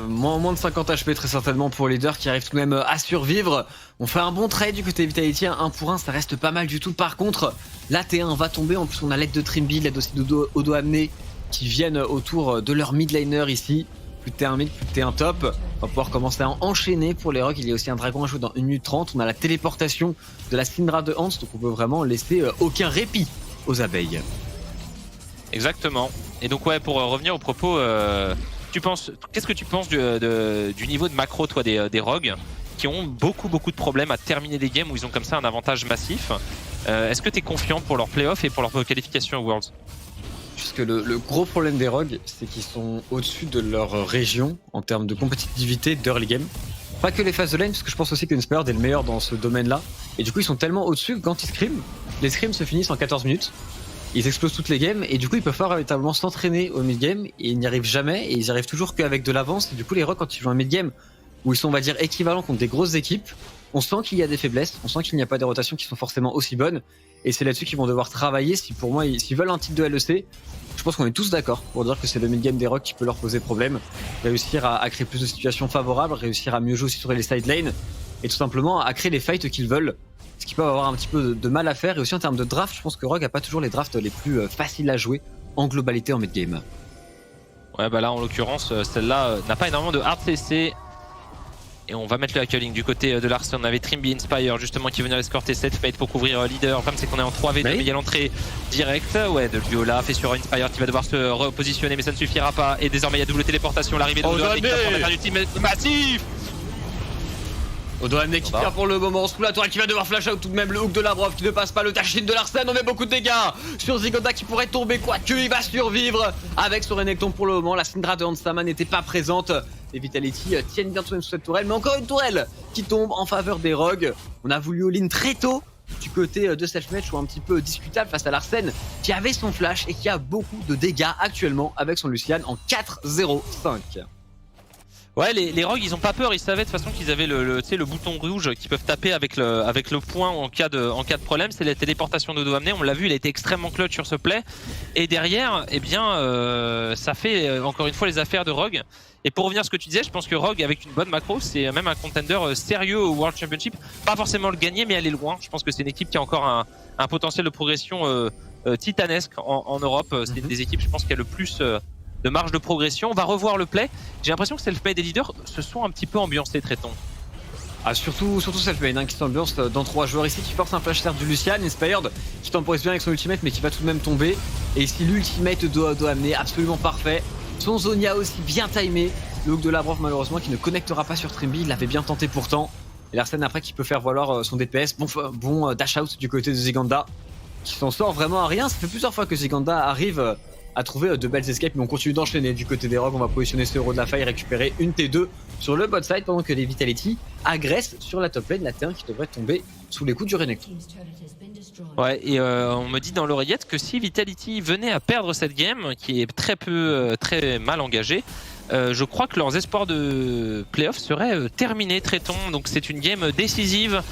Moins de 50 HP très certainement pour Leader qui arrive tout de même à survivre. On fait un bon trade du côté Vitality, 1 pour 1 ça reste pas mal du tout. Par contre la T1 va tomber, en plus on a l'aide de Trimby, l'aide aussi d'Odo Amné qui viennent autour de leur mid laner ici. Plus de T1 mid, plus de T1 top. On va pouvoir commencer à enchaîner pour les Rogues. Il y a aussi un dragon à jouer dans 1 minute 30. On a la téléportation de la Syndra de Hans, donc on peut vraiment laisser aucun répit aux abeilles. Exactement. Et donc ouais, pour revenir au propos, qu'est-ce que tu penses du niveau de macro toi des Rogues qui ont beaucoup de problèmes à terminer des games où ils ont comme ça un avantage massif? Est-ce que tu es confiant pour leur playoff et pour leur qualification aux Worlds? Puisque le gros problème des Rogues, c'est qu'ils sont au-dessus de leur région en termes de compétitivité d'early game. Pas que les phases de lane, parce que je pense aussi qu'Inspired est le meilleur dans ce domaine-là. Et du coup, ils sont tellement au-dessus que quand ils scriment, les scrims se finissent en 14 minutes. Ils explosent toutes les games et du coup ils peuvent pas véritablement s'entraîner au mid-game et ils n'y arrivent jamais et ils y arrivent toujours qu'avec de l'avance. Et du coup les Rogues, quand ils jouent un mid-game où ils sont on va dire équivalents contre des grosses équipes, on sent qu'il y a des faiblesses, on sent qu'il n'y a pas des rotations qui sont forcément aussi bonnes et c'est là-dessus qu'ils vont devoir travailler. Si pour moi s'ils veulent un titre de LEC, je pense qu'on est tous d'accord pour dire que c'est le mid-game des Rogues qui peut leur poser problème. Réussir à créer plus de situations favorables, réussir à mieux jouer aussi sur les side lanes et tout simplement à créer les fights qu'ils veulent. Ce qui peut avoir un petit peu de mal à faire. Et aussi en termes de draft, je pense que Rogue a pas toujours les drafts les plus faciles à jouer en globalité en mid-game. Ouais, bah là en l'occurrence, celle-là n'a pas énormément de hard CC. Et on va mettre le hacking du côté de Larsen. On avait Trimby Inspire justement qui venait escorter cette fate pour couvrir leader. Le problème c'est qu'on est en 3v2 mais il y a l'entrée directe de Viola fait sur Inspire qui va devoir se repositionner mais ça ne suffira pas. Et désormais il y a double téléportation, l'arrivée de Odoamne qui va prendre un team massif. Odoamne qui tire pour le moment sous la toile qui va devoir flash out tout de même le hook de Labrov qui ne passe pas, le Tashin de Larsen. On met beaucoup de dégâts sur Zigonda qui pourrait tomber, quoique il va survivre avec son Renekton pour le moment. La Syndra de Hansama n'était pas présente. Les Vitality tiennent bien tout de même sous cette tourelle, mais encore une tourelle qui tombe en faveur des Rogues. On a voulu all-in très tôt du côté de cette match ou un petit peu discutable face à Larsen qui avait son flash et qui a beaucoup de dégâts actuellement avec son Lucian en 4-0-5. Ouais, les Rogues ils ont pas peur, ils savaient de toute façon qu'ils avaient le bouton rouge qu'ils peuvent taper avec le point en cas de problème, c'est la téléportation d'Odoamne. On l'a vu, il a été extrêmement clutch sur ce play. Et derrière, eh bien, ça fait encore une fois les affaires de Rogue. Et pour revenir à ce que tu disais, je pense que Rogue avec une bonne macro, c'est même un contender sérieux au World Championship. Pas forcément le gagner, mais aller loin. Je pense que c'est une équipe qui a encore un potentiel de progression titanesque en Europe. C'est une des équipes, je pense, qui a le plus de marge de progression. On va revoir le play. J'ai l'impression que Selfmade et des leaders se sont un petit peu ambiancés, traitons. Ah, surtout Selfmade qui s'ambiance dans 3 joueurs ici qui force un flash start du Lucian. Inspired qui temporise bien avec son ultimate mais qui va tout de même tomber. Et ici l'ultimate doit amener absolument parfait. Son Zonia aussi bien timé. Le hook de Labrov malheureusement qui ne connectera pas sur Trimby. Il l'avait bien tenté pourtant. Et Larsen après qui peut faire valoir son DPS. Bon dash out du côté de Ziganda qui s'en sort vraiment à rien. Ça fait plusieurs fois que Ziganda arrive à trouver de belles escapes, mais on continue d'enchaîner du côté des Rogues. On va positionner ce héros de la faille, récupérer une T2 sur le bot side pendant que les Vitality agressent sur la top lane, la T1 qui devrait tomber sous les coups du Renekton. Ouais, et on me dit dans l'oreillette que si Vitality venait à perdre cette game, qui est très mal engagée, je crois que leurs espoirs de playoff seraient terminés, traitons. Donc c'est une game décisive.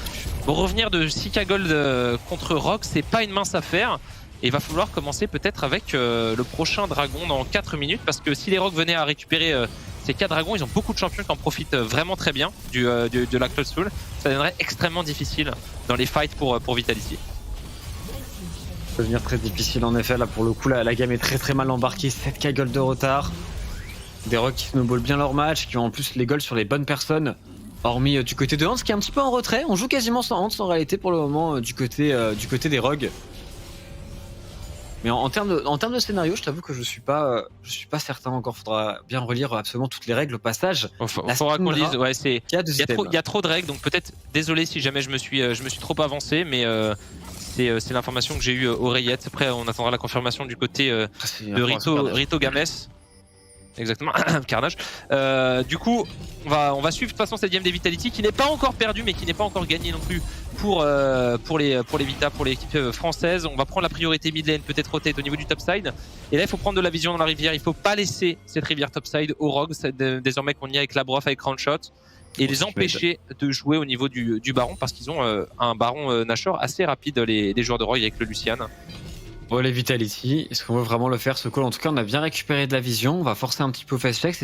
Pour revenir de Sika Gold contre Rogue, c'est pas une mince affaire. Et il va falloir commencer peut-être avec le prochain dragon dans 4 minutes, parce que si les Rogues venaient à récupérer ces 4 dragons, ils ont beaucoup de champions qui en profitent vraiment très bien de la Cloud Soul. Ça deviendrait extrêmement difficile dans les fights pour Vitality. Ça peut devenir très difficile en effet, là pour le coup la game est très mal embarquée, 7k gold de retard. Des Rogues qui snowballent bien leur match, qui ont en plus les golds sur les bonnes personnes. Hormis du côté de Hans qui est un petit peu en retrait, on joue quasiment sans Hans en réalité pour le moment du côté des Rogues. Mais en termes de scénario, je t'avoue que je suis pas certain encore. Faudra bien relire absolument toutes les règles au passage. Faudra qu'on lise. Ouais, il y a trop de règles, donc peut-être désolé si jamais je me suis trop avancé, mais c'est l'information que j'ai eue oreillette. Après, on attendra la confirmation du côté de Rito Games. Exactement, Carnage. Du coup, on va suivre de toute façon cette game des Vitality qui n'est pas encore perdue mais qui n'est pas encore gagnée non plus pour les Vita, pour l'équipe française. On va prendre la priorité mid lane, peut-être rotate au niveau du topside. Et là, il faut prendre de la vision dans la rivière. Il faut pas laisser cette rivière topside aux Rogues, désormais qu'on y est avec Labrov, avec Roundshot, et les empêcher de jouer au niveau du baron parce qu'ils ont un baron Nashor assez rapide, les joueurs de Rogue avec le Lucian. Bon, les Vitality, est-ce qu'on veut vraiment le faire ce call? En tout cas, on a bien récupéré de la vision. On va forcer un petit peu au fast check.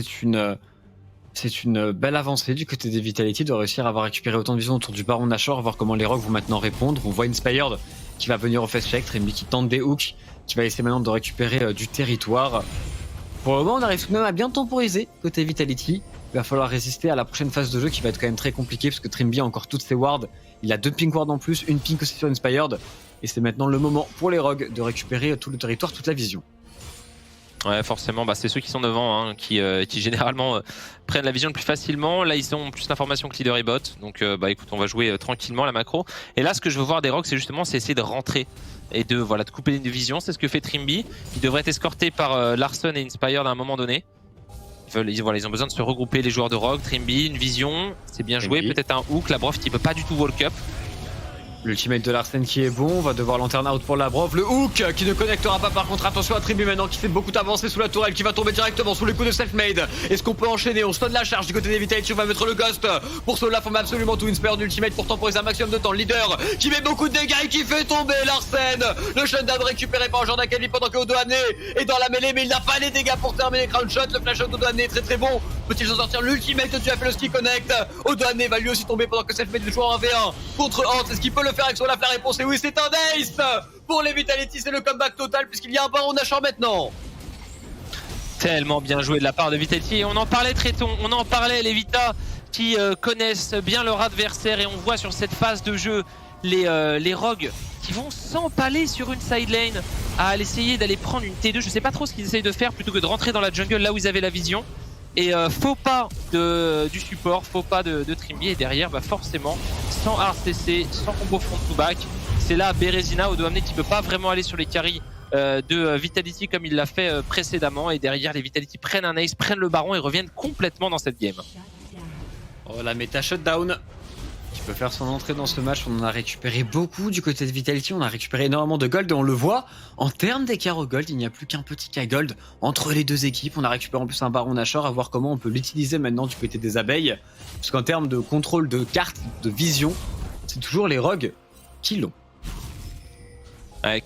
C'est une belle avancée du côté des Vitality de réussir à avoir récupéré autant de vision autour du baron Nashor, voir comment les Rogues vont maintenant répondre. On voit Inspired qui va venir au fast check, Trimby qui tente des hooks, qui va essayer maintenant de récupérer du territoire. Pour le moment, on arrive tout de même à bien temporiser côté Vitality. Il va falloir résister à la prochaine phase de jeu qui va être quand même très compliquée parce que Trimby a encore toutes ses wards. Il a 2 pink wards en plus, une pink aussi sur Inspired. Et c'est maintenant le moment pour les Rogues de récupérer tout le territoire, toute la vision. Ouais, forcément, c'est ceux qui sont devant qui généralement prennent la vision le plus facilement. Là, ils ont plus d'informations que leader et bot. Donc, écoute, on va jouer tranquillement la macro. Et là, ce que je veux voir des Rogues, c'est justement essayer de rentrer et de couper les visions. C'est ce que fait Trimby. Il devrait être escorté par Larsen et Inspired à un moment donné. Ils ont besoin de se regrouper, les joueurs de Rogue. Trimby, une vision, c'est bien joué. Peut-être un hook. Labrov qui peut pas du tout walk up. L'ultimate de Larsen qui est bon, on va devoir lanterne out pour Labrov. Le hook qui ne connectera pas, par contre attention à Trimby maintenant qui fait beaucoup d'avancer sous la tourelle, qui va tomber directement sous les coups de Selfmade. Est-ce qu'on peut enchaîner? On se donne la charge du côté des Vitality, on va mettre le Ghost. Pour cela, on met absolument tout, Inspire d'ultimate pour temporiser un maximum de temps. Le leader qui met beaucoup de dégâts et qui fait tomber Larsen. Le shutdown récupéré par Jordan Kelly pendant que Odoamne est dans la mêlée, mais il n'a pas les dégâts pour terminer Crown Shot. Le flash out d'Odoamne est très bon. Peut-il s'en sortir? L'ultimate du Afeloski connect. Odoamne va lui aussi tomber pendant que Selfmade joue en 1v1 contre Hans. Est-ce qu'il peut le faire avec son laf? La réponse est oui, c'est un ace pour les Vitality, c'est le comeback total puisqu'il y a un baron Nashor maintenant. Tellement bien joué de la part de Vitality. Et on en parlait Tréton, on en parlait les Vita qui connaissent bien leur adversaire et on voit sur cette phase de jeu les Rogues qui vont s'empaler sur une side lane à essayer d'aller prendre une T2. Je sais pas trop ce qu'ils essayent de faire plutôt que de rentrer dans la jungle là où ils avaient la vision. Et faux pas du support, faux pas de Trimby et derrière bah forcément sans RCC, sans combo front to back. C'est là Bérezina Odoamne qui peut pas vraiment aller sur les carries de Vitality comme il l'a fait précédemment et derrière les Vitality prennent un ace, prennent le baron et reviennent complètement dans cette game. Oh la méta shutdown qui peut faire son entrée dans ce match. On en a récupéré beaucoup du côté de Vitality, on a récupéré énormément de gold et on le voit en termes d'écart au gold, il n'y a plus qu'un petit K gold entre les deux équipes. On a récupéré en plus un baron Nashor, à voir comment on peut l'utiliser maintenant du côté des abeilles, parce qu'en termes de contrôle de carte, de vision, c'est toujours les rogues qui l'ont.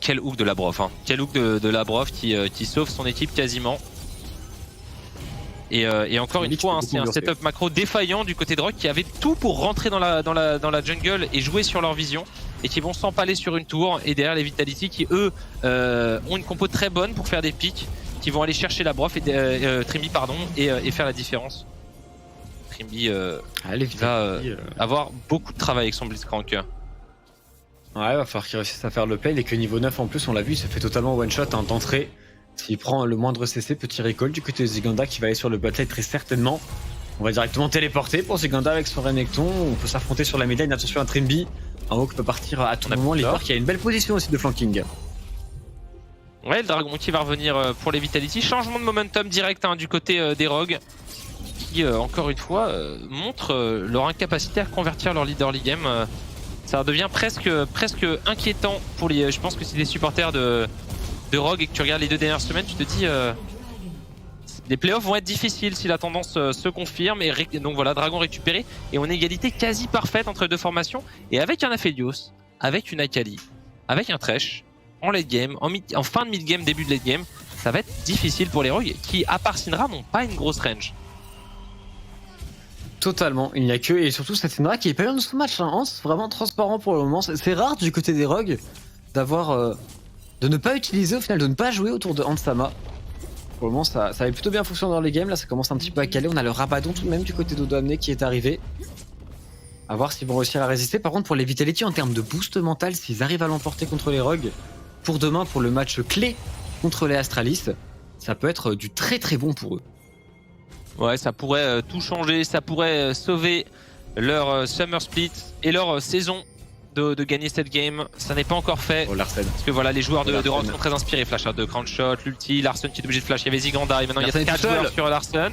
Quel hook de Labrov, hein. Quel hook de Labrov qui sauve son équipe quasiment. Et encore une fois, hein, c'est un setup macro défaillant du côté de Rogue qui avait tout pour rentrer dans la jungle et jouer sur leur vision et qui vont s'empaler sur une tour. Et derrière les Vitality qui eux ont une compo très bonne pour faire des pics, qui vont aller chercher Labrov et Trimby pardon et faire la différence. Trimby va avoir beaucoup de travail avec son Blitzcrank. Ouais, va falloir qu'il réussisse à faire le play et que niveau 9 en plus, on l'a vu, il se fait totalement one shot d'entrée. S'il prend le moindre CC, petit recall du côté de Ziganda qui va aller sur le botlane très certainement. On va directement téléporter pour Ziganda avec son Renekton. On peut s'affronter sur la mid lane, attention à Trimby. Un haut qui peut partir à tout moment. L'Ivoire qui a une belle position aussi de flanking. Ouais, le dragon qui va revenir pour les Vitality. Changement de momentum direct hein, du côté des Rogues qui, encore une fois, montrent leur incapacité à convertir leur lead early game. Ça devient presque inquiétant pour les. Je pense que c'est des supporters de Rogue et que tu regardes les 2 dernières semaines, tu te dis les playoffs vont être difficiles si la tendance se confirme. Et donc voilà, Dragon récupéré et on a égalité quasi parfaite entre les deux formations. Et avec un Aphelios, avec une Akali, avec un Thresh en late game, en fin de mid game, début de late game, ça va être difficile pour les Rogues qui, à part Syndra, n'ont pas une grosse range. Totalement, il n'y a que, et surtout cette Syndra qui est pas bien dans ce match, hein. Vraiment transparent pour le moment. C'est rare du côté des Rogues d'avoir de ne pas utiliser au final, de ne pas jouer autour de Hansama. Pour le moment ça avait plutôt bien fonctionné dans les games, là ça commence un petit peu à caler. On a le Rabadon tout de même du côté d'Odoamne qui est arrivé. À voir s'ils vont réussir à résister. Par contre pour les Vitality en termes de boost mental, s'ils arrivent à l'emporter contre les Rogues, pour demain pour le match clé contre les Astralis, ça peut être du très très bon pour eux. Ouais, ça pourrait tout changer, ça pourrait sauver leur Summer Split et leur saison de gagner cette game. Ça n'est pas encore fait. Oh, Larsen. Parce que voilà, les joueurs de Rogue sont très inspirés. Flash de Crown Shot, l'ulti, Larsen qui est obligé de flash. Il y avait Ziganda et maintenant Larsen, il y a 4 joueurs sur Larsen.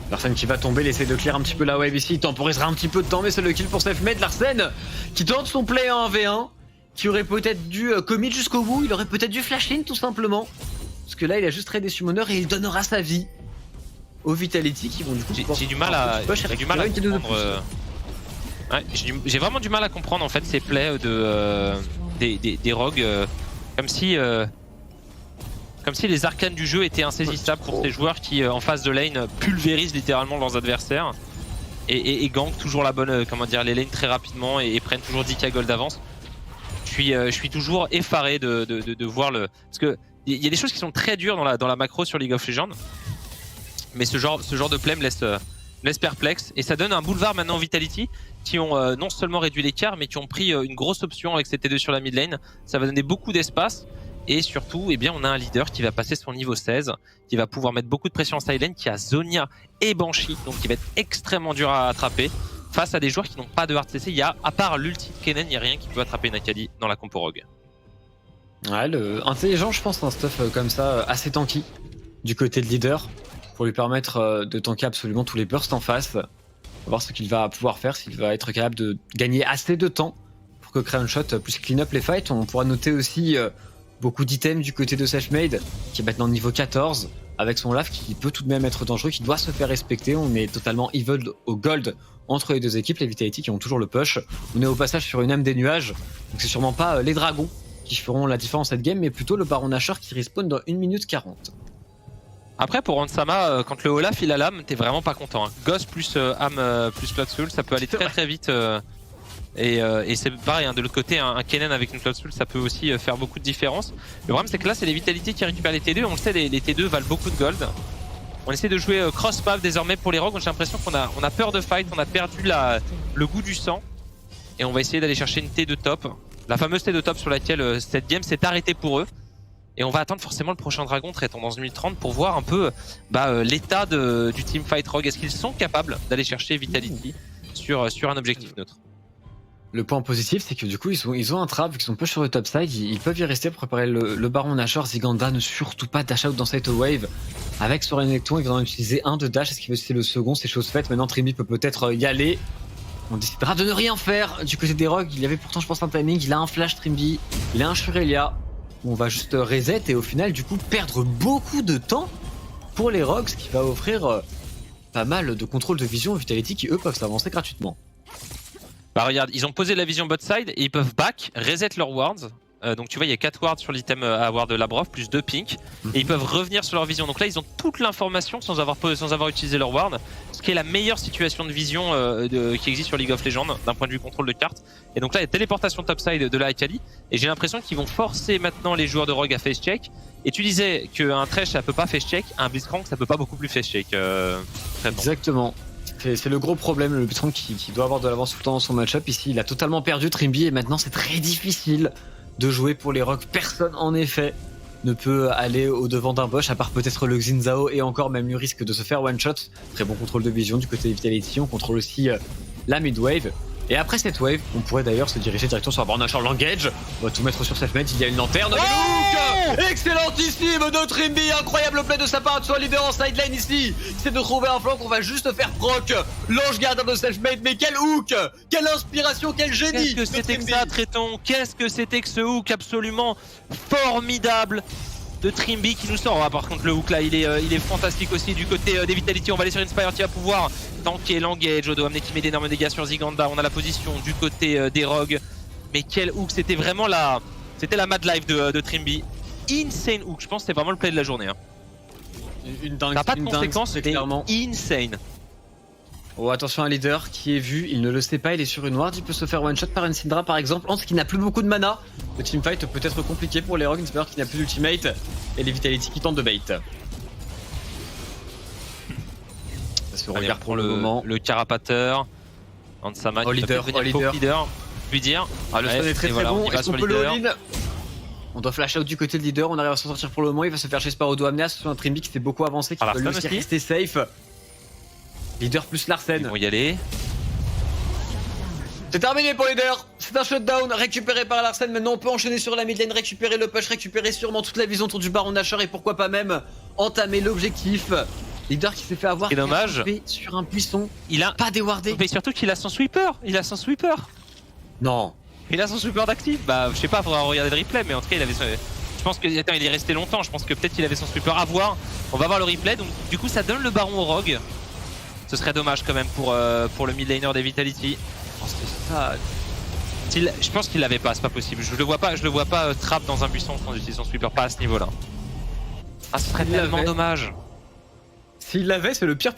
Larsen qui va tomber, il essaie de clear un petit peu la wave ici. Il temporisera un petit peu de temps, mais c'est le kill pour Selfmade. Larsen qui tente son play en 1v1, qui aurait peut-être dû commit jusqu'au bout. Il aurait peut-être dû flash in tout simplement. Parce que là, il a juste raidé Summoner et il donnera sa vie aux Vitality qui vont du coup. J'ai du mal à comprendre. Ouais, j'ai vraiment du mal à comprendre en fait ces plays des Rogues comme si les arcanes du jeu étaient insaisissables pour ces joueurs qui en phase de lane pulvérisent littéralement leurs adversaires et gankent toujours la bonne les lanes très rapidement et prennent toujours 10k gold d'avance. Je suis toujours effaré de voir parce que il y a des choses qui sont très dures dans la macro sur League of Legends, mais ce genre de play me laisse perplexe et ça donne un boulevard maintenant aux Vitality qui ont non seulement réduit l'écart mais qui ont pris une grosse option avec ces T2 sur la mid lane. Ça va donner beaucoup d'espace et surtout eh bien, on a un leader qui va passer son niveau 16, qui va pouvoir mettre beaucoup de pression en side lane, qui a Zhonya et Banshee, donc qui va être extrêmement dur à attraper face à des joueurs qui n'ont pas de hard CC. Il y a, à part l'ulti de Kennen, il n'y a rien qui peut attraper une Akali dans la compo Rogue. Ouais, intelligent je pense un stuff comme ça assez tanky du côté de leader pour lui permettre de tanker absolument tous les bursts en face. On va voir ce qu'il va pouvoir faire, s'il va être capable de gagner assez de temps pour que Crown Shot puisse clean up les fights. On pourra noter aussi beaucoup d'items du côté de Selfmade qui est maintenant niveau 14 avec son lave qui peut tout de même être dangereux, qui doit se faire respecter. On est totalement evil au gold entre les deux équipes, les Vitality qui ont toujours le push. On est au passage sur une âme des nuages, donc c'est sûrement pas les dragons qui feront la différence cette game, mais plutôt le Baron Nashor qui respawn dans 1 minute 40. Après pour Hansama, quand le Olaf il a l'âme, t'es vraiment pas content. Hein. Ghost plus âme plus Blood Soul, ça peut aller très très vite Et c'est pareil, hein, de l'autre côté, un Kennen avec une Cloud Soul, ça peut aussi faire beaucoup de différence. Le problème, c'est que là, c'est les Vitality qui récupèrent les T2. On le sait, les T2 valent beaucoup de gold. On essaie de jouer cross-map désormais pour les rogues. J'ai l'impression qu'on a peur de fight, on a perdu le goût du sang. Et on va essayer d'aller chercher une T2 top. La fameuse T2 top sur laquelle cette game s'est arrêtée pour eux. Et on va attendre forcément le prochain dragon traitant dans 1030 pour voir un peu l'état du teamfight rogue. Est-ce qu'ils sont capables d'aller chercher Vitality sur un objectif neutre? Le point positif, c'est que du coup, ils ont un trap, vu qu'ils sont peu sur le top side, ils peuvent y rester pour préparer le Baron Nashor. Ziganda ne surtout pas dash out dans cette wave. Avec Soren Necton, il va en utiliser un de dash. Est-ce qu'il veut utiliser le second? C'est chose faite. Maintenant, Trimby peut peut-être y aller. On décidera de ne rien faire du côté des rogues. Il y avait pourtant, je pense, un timing. Il a un flash Trimby, il a un Shurelia. On va juste reset et au final, du coup, perdre beaucoup de temps pour les rogues, ce qui va offrir pas mal de contrôle de vision aux Vitality qui, eux, peuvent s'avancer gratuitement. Bah regarde, ils ont posé la vision bot side et ils peuvent back, reset leurs wards. Donc tu vois, il y a 4 wards sur l'item à avoir de Labrov, plus 2 pink. Et ils peuvent revenir sur leur vision. Donc là, ils ont toute l'information sans avoir utilisé leur ward. Ce qui est la meilleure situation de vision qui existe sur League of Legends, d'un point de vue contrôle de carte. Et donc là, il y a téléportation topside de la Akali. Et j'ai l'impression qu'ils vont forcer maintenant les joueurs de Rogue à face check. Et tu disais qu'un Thresh, ça peut pas face check. Un Blitzcrank, ça peut pas beaucoup plus face check. Exactement. C'est le gros problème, le Blitzcrank qui doit avoir de l'avance tout le temps dans son match-up. Ici, il a totalement perdu Trimby et maintenant, c'est très difficile de jouer pour les Rogues. Personne, en effet, ne peut aller au-devant d'un Bosch, à part peut-être le Xin et encore même lui risque de se faire one-shot. Très bon contrôle de vision du côté de Vitality. On contrôle aussi la mid-wave. Et après cette wave, on pourrait d'ailleurs se diriger directement sur la borne Nashor l'engage. On va tout mettre sur self-made, il y a une lanterne. Excellentissime de Trimby, incroyable play de sa part, soit leader en sideline ici. C'est de trouver un flanc qu'on va juste faire proc. L'ange gardien de self-made, mais quel hook, quelle inspiration, quel génie. Qu'est-ce que c'était que ça, Traiton? Qu'est-ce que c'était que ce hook absolument formidable de Trimby qui nous sort. Ah, par contre, le hook là, il est fantastique aussi du côté des Vitality. On va aller sur Inspire qui va pouvoir tanker l'engage. Odo Amne qui met d'énormes dégâts sur Ziganda. On a la position du côté des Rogues. Mais quel hook! C'était vraiment c'était la mad life de Trimby. Insane hook. Je pense que c'était vraiment le play de la journée. Hein. Une dingue. Ça n'a pas de conséquences, c'était clairement insane. Oh, attention, un leader qui est vu, il ne le sait pas, il est sur une ward, il peut se faire one shot par une Syndra par exemple. Hans qui n'a plus beaucoup de mana. Le teamfight peut être compliqué pour les Rogues, Inspire qui n'a plus d'ultimate et les Vitality qui tentent de bait. Ça se regarde pour le moment. Le carapateur. Hansama qui leader. Lui dire. Ah, le stun est très voilà, bon. Est-ce qu'on peut le all-in? On doit flash out du côté de leader, on arrive à s'en sortir pour le moment. Il va se faire chase par Odo Amneas, sur un Trimby qui fait beaucoup avancer, qui peut aussi rester safe. Leader plus Larsen. Ils vont y aller. C'est terminé pour Leader. C'est un shutdown récupéré par Larsen. Maintenant on peut enchaîner sur la mid lane, récupérer le push, récupérer sûrement toute la vision autour du Baron Nashor et pourquoi pas même entamer l'objectif. Leader qui s'est fait avoir. C'est dommage. Sur un buisson. Il a pas déwardé. Mais surtout qu'il a son sweeper. Non. Il a son sweeper d'actif. Bah je sais pas, faudra regarder le replay, mais en tout cas il avait. Je pense que il est resté longtemps. Je pense que peut-être qu'il avait son sweeper à voir. On va voir le replay. Donc du coup ça donne le Baron au Rogue. Ce serait dommage quand même pour le mid laner des Vitality. Oh, c'était ça. Je pense qu'il l'avait pas, c'est pas possible. Je le vois pas trap dans un buisson sans utiliser son sweeper, pas à ce niveau-là. Ah, ce serait tellement dommage. S'il l'avait, c'est le pire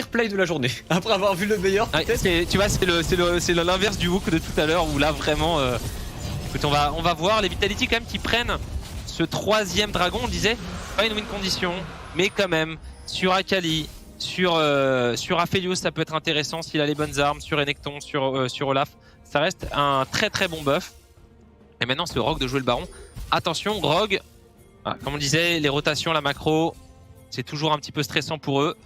play de la journée. Après avoir vu le meilleur, peut-être. Tu vois, c'est l'inverse du hook de tout à l'heure où là vraiment. Écoute, on va voir les Vitality quand même qui prennent ce 3ème dragon. On disait pas une win condition, mais quand même sur Akali. Sur Aphelios, ça peut être intéressant s'il a les bonnes armes. Sur Enecton, sur Olaf, ça reste un très très bon buff. Et maintenant, c'est au Rogue de jouer le Baron. Attention, Rogue, comme on disait, les rotations, la macro, c'est toujours un petit peu stressant pour eux.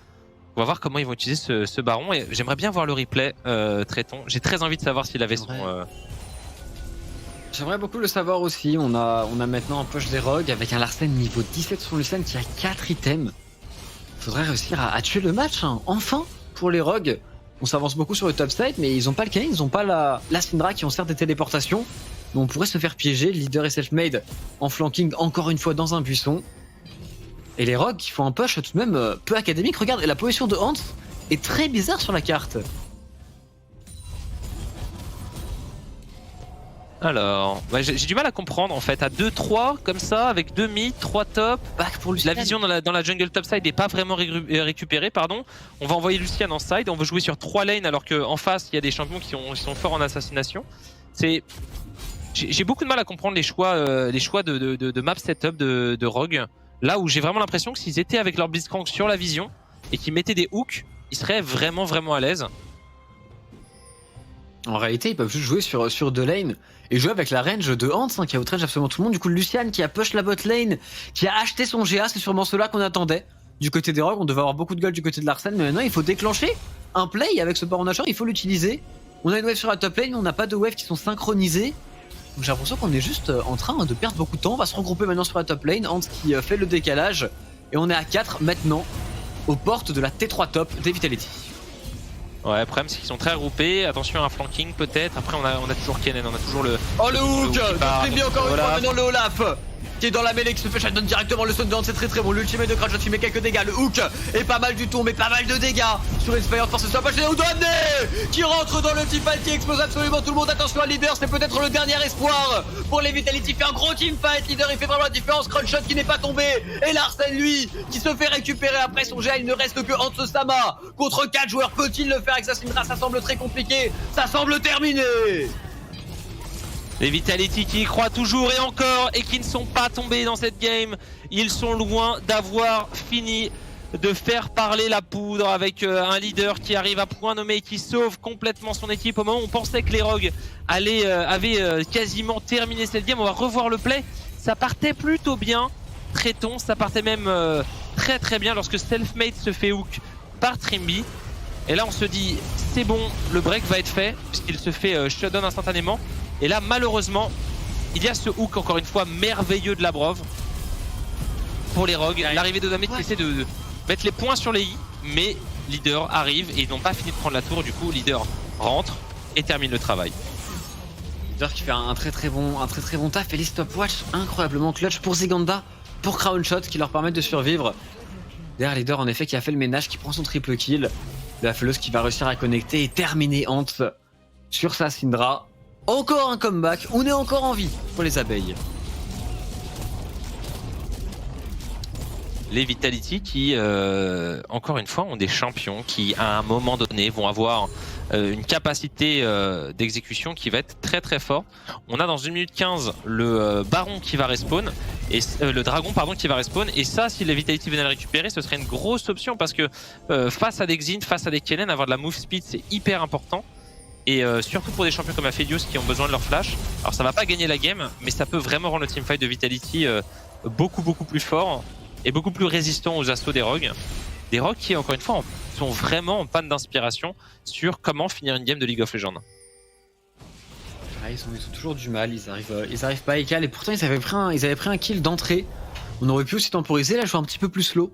On va voir comment ils vont utiliser ce Baron. Et j'aimerais bien voir le replay, Traiton. J'ai très envie de savoir s'il avait son. J'aimerais beaucoup le savoir aussi. On a maintenant un push des Rogues avec un Larsen niveau 17 sur Lucien qui a 4 items. Faudrait réussir à tuer le match, hein. Enfin, pour les Rogues. On s'avance beaucoup sur le top side, mais ils ont pas le Kain, ils ont pas la Syndra qui ont certes des téléportations. Mais on pourrait se faire piéger, leader et self-made en flanking encore une fois dans un buisson. Et les Rogues qui font un push tout de même peu académique. Regarde, et la position de Hans est très bizarre sur la carte. Alors, ouais, j'ai du mal à comprendre en fait. À 2-3 comme ça, avec 2 mid, 3 top. Back pour La vision dans la jungle topside n'est pas vraiment récupérée, pardon. On va envoyer Lucian en side, on veut jouer sur 3 lanes alors qu'en face, il y a des champions qui sont forts en assassination. J'ai beaucoup de mal à comprendre les choix de map setup de Rogue. Là où j'ai vraiment l'impression que s'ils étaient avec leur Blitzcrank sur la vision et qu'ils mettaient des hooks, ils seraient vraiment à l'aise. En réalité, ils peuvent juste jouer sur 2 lanes et jouer avec la range de Hans qui a outrange absolument tout le monde. Du coup, Lucian qui a push la bot lane, qui a acheté son GA, c'est sûrement cela qu'on attendait. Du côté des Rogues, on devait avoir beaucoup de gold du côté de l'Arsène, mais maintenant il faut déclencher un play avec ce baron nageur, il faut l'utiliser. On a une wave sur la top lane, on n'a pas de waves qui sont synchronisés. Donc j'ai l'impression qu'on est juste en train de perdre beaucoup de temps. On va se regrouper maintenant sur la top lane, Hans qui fait le décalage. Et on est à 4 maintenant, aux portes de la T3 top des Vitality. Ouais, le problème c'est qu'ils sont très regroupés. Attention à un flanking peut-être. Après on a toujours Kennen, on a toujours le. Oh le hook, très bien encore une fois maintenant le Olaf qui est dans la mêlée, qui se fait shutdown directement. Le stun de Hans c'est très bon. L'ultimate de Cratchot qui met quelques dégâts. Le hook est pas mal du tout, mais pas mal de dégâts sur Inspire Force. C'est pas chez Oudouane qui rentre dans le teamfight, qui explose absolument tout le monde. Attention à Leader, c'est peut-être le dernier espoir pour les Vitality. Il fait un gros teamfight. Leader il fait vraiment la différence. Cratchot qui n'est pas tombé, et Larsen lui qui se fait récupérer après son GA. Il ne reste que Hans Sama contre 4 joueurs. Peut-il le faire avec sa Syndra? Ça semble très compliqué, ça semble terminé. Les Vitality qui y croient toujours et encore et qui ne sont pas tombés dans cette game. Ils sont loin d'avoir fini de faire parler la poudre avec un leader qui arrive à point nommé et qui sauve complètement son équipe. Au moment où on pensait que les Rogues avaient quasiment terminé cette game, on va revoir le play. Ça partait plutôt bien, Tréton, ça partait même très bien lorsque Selfmade se fait hook par Trimby. Et là on se dit c'est bon, le break va être fait puisqu'il se fait shutdown instantanément. Et là malheureusement il y a ce hook encore une fois merveilleux de la Brove pour les Rogues. L'arrivée de Damet qui essaie de mettre les points sur les i, mais Leader arrive et ils n'ont pas fini de prendre la tour. Du coup Leader rentre et termine le travail. Leader qui fait un très bon taf, et les stopwatch incroyablement clutch pour Ziganda, pour Crown Shot qui leur permettent de survivre. Derrière Leader en effet qui a fait le ménage, qui prend son triple kill. La Felos qui va réussir à connecter et terminer Hans sur sa Syndra. Encore un comeback, on est encore en vie pour les abeilles. Les Vitality qui, encore une fois, ont des champions qui, à un moment donné, vont avoir une capacité d'exécution qui va être très fort. On a dans 1 minute 15 le Baron qui va respawn, et le Dragon pardon qui va respawn. Et ça, si les Vitality venaient le récupérer, ce serait une grosse option parce que face à des Xin, face à des Kennen, avoir de la move speed, c'est hyper important. Et surtout pour des champions comme Aphelios qui ont besoin de leur flash. Alors ça va pas gagner la game, mais ça peut vraiment rendre le teamfight de Vitality beaucoup plus fort et beaucoup plus résistant aux assauts des Rogues. Des Rogues qui, encore une fois, sont vraiment en panne d'inspiration sur comment finir une game de League of Legends. Ah, ils ont toujours du mal, ils arrivent pas à écal, et pourtant ils avaient pris un kill d'entrée. On aurait pu aussi temporiser, là je suis un petit peu plus slow.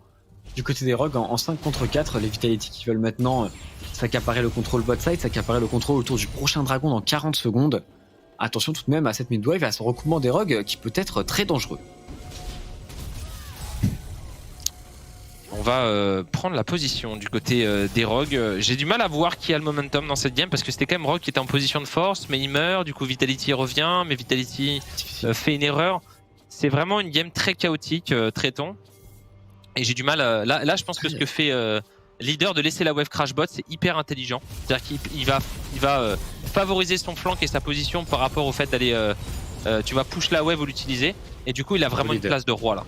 Du côté des Rogues en 5 contre 4, les Vitality qui veulent maintenant s'accaparer le contrôle bot side, s'accaparer le contrôle autour du prochain dragon dans 40 secondes. Attention tout de même à cette mid-wave et à ce recoupement des Rogues qui peut être très dangereux. On va prendre la position du côté des Rogues. J'ai du mal à voir qui a le momentum dans cette game parce que c'était quand même Rogue qui était en position de force, mais il meurt, du coup Vitality revient, mais Vitality fait une erreur. C'est vraiment une game très chaotique, Tréton. Et j'ai du mal, là je pense que ce que fait Leader de laisser la wave crash bot, c'est hyper intelligent. C'est-à-dire qu'il va favoriser son flank et sa position par rapport au fait d'aller, tu vas push la wave ou l'utiliser. Et du coup il a vraiment une place de roi là.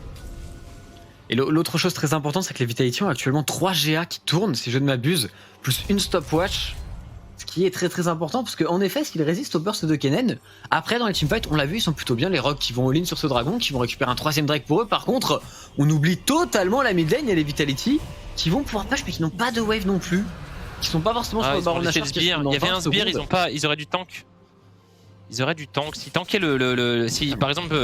Et l'autre chose très importante, c'est que les Vitality ont actuellement 3 GA qui tournent, si je ne m'abuse, plus une stopwatch. Ce qui est très important, parce qu'en effet, s'ils résistent au burst de Kennen, après dans les teamfights, on l'a vu, ils sont plutôt bien, les Rogues qui vont all-in sur ce dragon, qui vont récupérer un 3ème Drake pour eux. Par contre, on oublie totalement la mid lane et les Vitality, qui vont pouvoir push, mais qui n'ont pas de wave non plus, qui sont pas forcément sur le baron de la charge. Il y avait un sbire, ils auraient du tank. Ils auraient du tank. S'ils tankaient si par exemple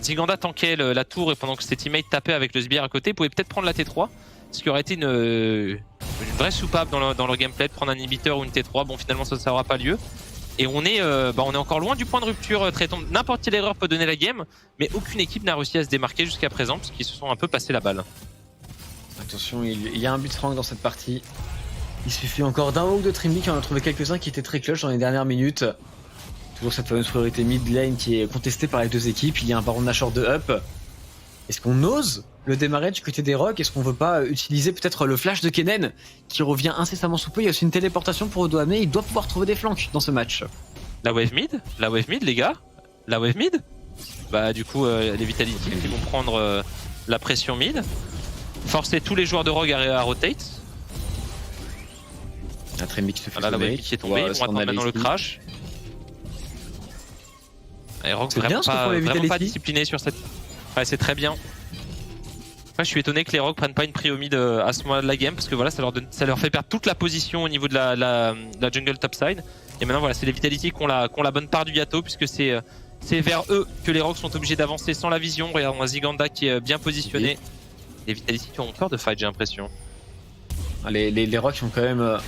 Ziganda tankait la tour et pendant que ses teammates tapaient avec le sbire à côté, ils pouvaient peut-être prendre la T3, ce qui aurait été une vraie soupape dans leur gameplay de prendre un inhibiteur ou une T3. Bon, finalement ça n'aura pas lieu. Et on est encore loin du point de rupture. N'importe quelle erreur peut donner la game, mais aucune équipe n'a réussi à se démarquer jusqu'à présent parce qu'ils se sont un peu passé la balle. Attention, il y a un Blitzcrank dans cette partie. Il suffit encore d'un hook de Trimby qui en a trouvé quelques-uns qui étaient très clutch dans les dernières minutes. Toujours cette fameuse priorité mid lane qui est contestée par les deux équipes. Il y a un Baron Nashor de up. Est-ce qu'on ose le démarrer du côté des Rocs? Est-ce qu'on veut pas utiliser peut-être le flash de Kennen qui revient incessamment sous peu? Il y a aussi une téléportation pour Odoamne. Il doit pouvoir trouver des flanks dans ce match. La wave mid, les gars. La wave mid. Bah du coup les Vitality qui vont prendre la pression mid. Forcer tous les joueurs de Rogue à rotate. Un Tremby qui se fait Voilà, la wave qui est tombée. Ils vont attendre maintenant le crash. Et Rogue vraiment pas discipliné sur cette... Ouais, c'est très bien. Moi, je suis étonné que les Rogues prennent pas une prio mid à ce moment de la game parce que voilà, ça leur fait perdre toute la position au niveau de la jungle topside. Et maintenant voilà, c'est les Vitality qui ont la bonne part du gâteau puisque c'est vers eux que les Rogues sont obligés d'avancer sans la vision. Regarde, on a Ziganda qui est bien positionné. Oui. Les Vitality qui ont peur de fight, j'ai l'impression. Les Rogues ont quand même